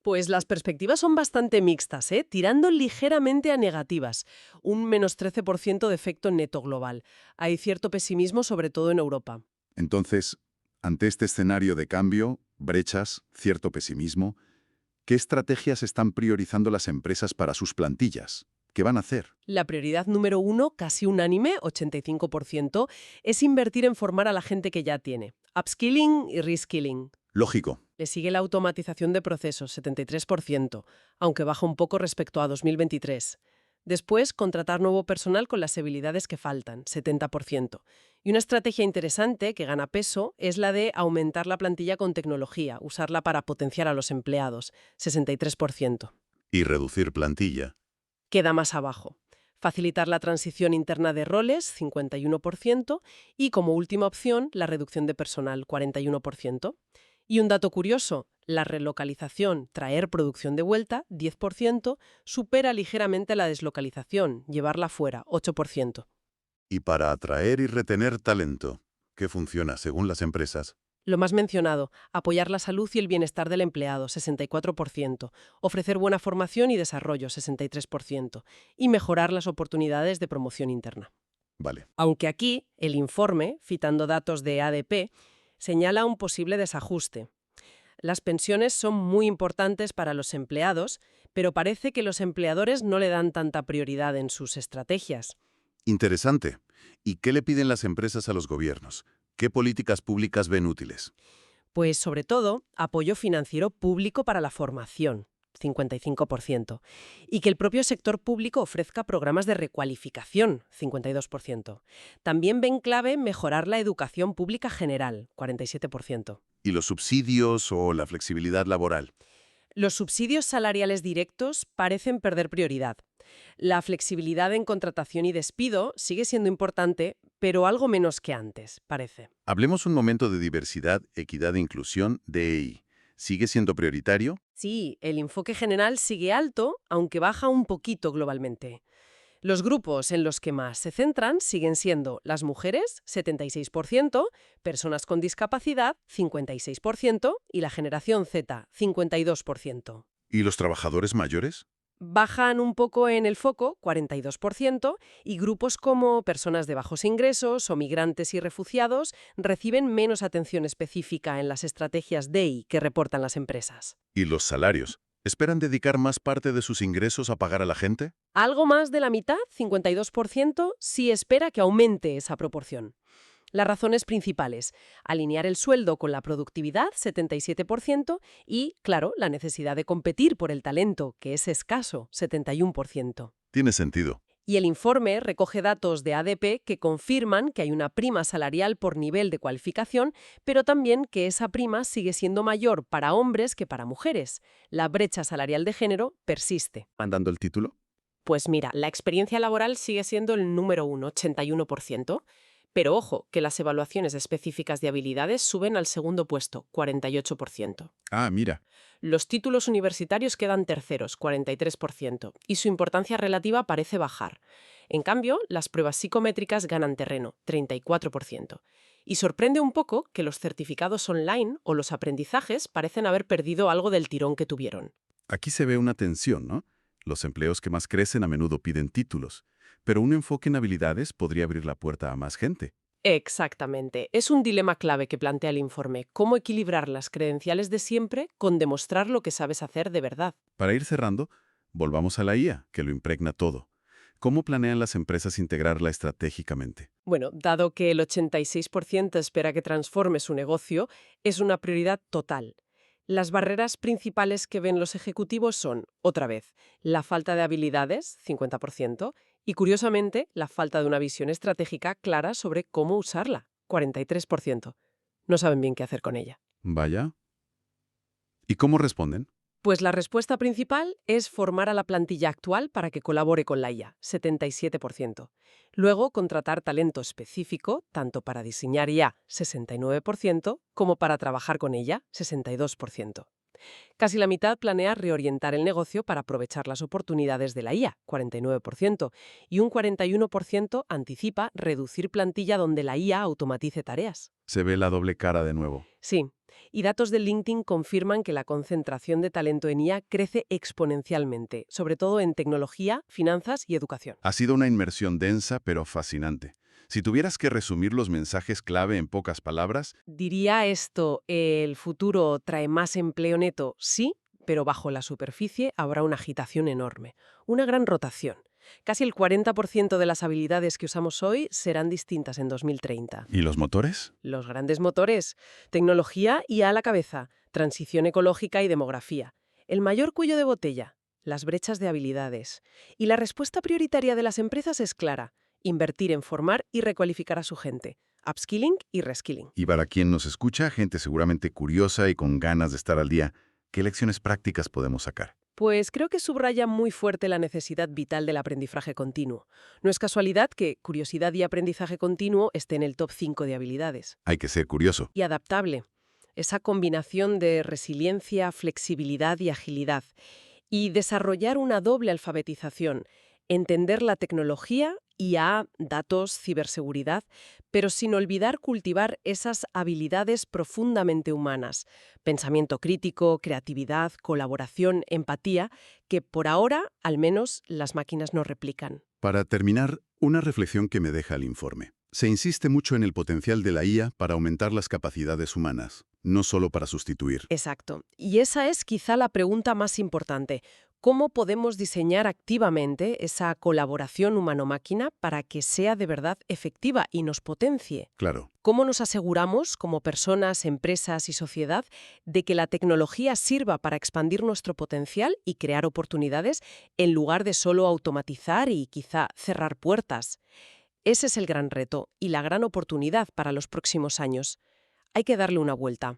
Pues las perspectivas son bastante mixtas, tirando ligeramente a negativas. Un menos 13% de efecto neto global. Hay cierto pesimismo, sobre todo en Europa. Entonces, ante este escenario de cambio, brechas, cierto pesimismo, ¿qué estrategias están priorizando las empresas para sus plantillas? ¿Qué van a hacer? La prioridad número 1, casi unánime, 85%, es invertir en formar a la gente que ya tiene. upskilling y reskilling. Lógico. Le sigue la automatización de procesos, 73%, aunque baja un poco respecto a 2023. Después, contratar nuevo personal con las habilidades que faltan, 70%. Y una estrategia interesante que gana peso es la de aumentar la plantilla con tecnología, usarla para potenciar a los empleados, 63%. Y reducir plantilla. Queda más abajo. Facilitar la transición interna de roles, 51%, y como última opción, la reducción de personal, 41%. Y un dato curioso, la relocalización, traer producción de vuelta, 10%, supera ligeramente la deslocalización, llevarla fuera, 8%. Y para atraer y retener talento, ¿qué funciona según las empresas? Lo más mencionado, apoyar la salud y el bienestar del empleado, 64%, ofrecer buena formación y desarrollo, 63%, y mejorar las oportunidades de promoción interna. Vale. Aunque aquí, el informe, citando datos de ADP, señala un posible desajuste. Las pensiones son muy importantes para los empleados, pero parece que los empleadores no le dan tanta prioridad en sus estrategias. Interesante. ¿Y qué le piden las empresas a los gobiernos? ¿Qué políticas públicas ven útiles? Pues sobre todo, apoyo financiero público para la formación, 55%, y que el propio sector público ofrezca programas de recualificación, 52%. También ven clave mejorar la educación pública general, 47%. ¿Y los subsidios o la flexibilidad laboral? Los subsidios salariales directos parecen perder prioridad. La flexibilidad en contratación y despido sigue siendo importante, pero algo menos que antes, parece. Hablemos un momento de diversidad, equidad e inclusión, DEI. ¿Sigue siendo prioritario? Sí, el enfoque general sigue alto, aunque baja un poquito globalmente. Los grupos en los que más se centran siguen siendo las mujeres, 76%, personas con discapacidad, 56%, y la generación Z, 52%. ¿Y los trabajadores mayores? Bajan un poco en el foco, 42%, y grupos como personas de bajos ingresos o migrantes y refugiados reciben menos atención específica en las estrategias DEI que reportan las empresas. ¿Y los salarios? ¿Esperan dedicar más parte de sus ingresos a pagar a la gente? Algo más de la mitad, 52%, sí espera que aumente esa proporción. Las razones principales: alinear el sueldo con la productividad, 77%, y, claro, la necesidad de competir por el talento, que es escaso, 71%. Tiene sentido. Y el informe recoge datos de ADP que confirman que hay una prima salarial por nivel de cualificación, pero también que esa prima sigue siendo mayor para hombres que para mujeres. La brecha salarial de género persiste. ¿Mandando el título? Pues mira, la experiencia laboral sigue siendo el número 1, 81%, pero ojo, que las evaluaciones específicas de habilidades suben al segundo puesto, 48%. Ah, mira. Los títulos universitarios quedan terceros, 43%, y su importancia relativa parece bajar. En cambio, las pruebas psicométricas ganan terreno, 34%. Y sorprende un poco que los certificados online o los aprendizajes parecen haber perdido algo del tirón que tuvieron. Aquí se ve una tensión, ¿no? Los empleos que más crecen a menudo piden títulos, pero un enfoque en habilidades podría abrir la puerta a más gente. Exactamente. Es un dilema clave que plantea el informe: cómo equilibrar las credenciales de siempre con demostrar lo que sabes hacer de verdad. Para ir cerrando, volvamos a la IA, que lo impregna todo. ¿Cómo planean las empresas integrarla estratégicamente? Bueno, dado que el 86% espera que transforme su negocio, es una prioridad total. Las barreras principales que ven los ejecutivos son, otra vez, la falta de habilidades, 50%, y curiosamente, la falta de una visión estratégica clara sobre cómo usarla, 43%. No saben bien qué hacer con ella. Vaya. ¿Y cómo responden? Pues la respuesta principal es formar a la plantilla actual para que colabore con la IA, 77%. Luego, contratar talento específico, tanto para diseñar IA, 69%, como para trabajar con ella, 62%. Casi la mitad planea reorientar el negocio para aprovechar las oportunidades de la IA, 49%, y un 41% anticipa reducir plantilla donde la IA automatice tareas. Se ve la doble cara de nuevo. Sí, y datos de LinkedIn confirman que la concentración de talento en IA crece exponencialmente, sobre todo en tecnología, finanzas y educación. Ha sido una inmersión densa, pero fascinante. Si tuvieras que resumir los mensajes clave en pocas palabras, Diría esto: el futuro trae más empleo neto, sí, pero bajo la superficie habrá una agitación enorme, una gran rotación. Casi el 40% de las habilidades que usamos hoy serán distintas en 2030. ¿Y los motores? Los grandes motores, tecnología y a la cabeza, transición ecológica y demografía. El mayor cuello de botella, las brechas de habilidades. Y la respuesta prioritaria de las empresas es clara: invertir en formar y recualificar a su gente. Upskilling y reskilling. Y para quien nos escucha, gente seguramente curiosa y con ganas de estar al día, ¿qué lecciones prácticas podemos sacar? Pues creo que subraya muy fuerte la necesidad vital del aprendizaje continuo. No es casualidad que curiosidad y aprendizaje continuo esté en el top 5 de habilidades. Hay que ser curioso. Y adaptable. Esa combinación de resiliencia, flexibilidad y agilidad. Y desarrollar una doble alfabetización. Entender la tecnología, IA, datos, ciberseguridad, pero sin olvidar cultivar esas habilidades profundamente humanas. Pensamiento crítico, creatividad, colaboración, empatía, que por ahora, al menos, las máquinas no replican. Para terminar, una reflexión que me deja el informe. Se insiste mucho en el potencial de la IA para aumentar las capacidades humanas, no solo para sustituir. Exacto. Y esa es quizá la pregunta más importante. ¿Cómo podemos diseñar activamente esa colaboración humano-máquina para que sea de verdad efectiva y nos potencie? Claro. ¿Cómo nos aseguramos, como personas, empresas y sociedad, de que la tecnología sirva para expandir nuestro potencial y crear oportunidades en lugar de solo automatizar y quizá cerrar puertas? Ese es el gran reto y la gran oportunidad para los próximos años. Hay que darle una vuelta.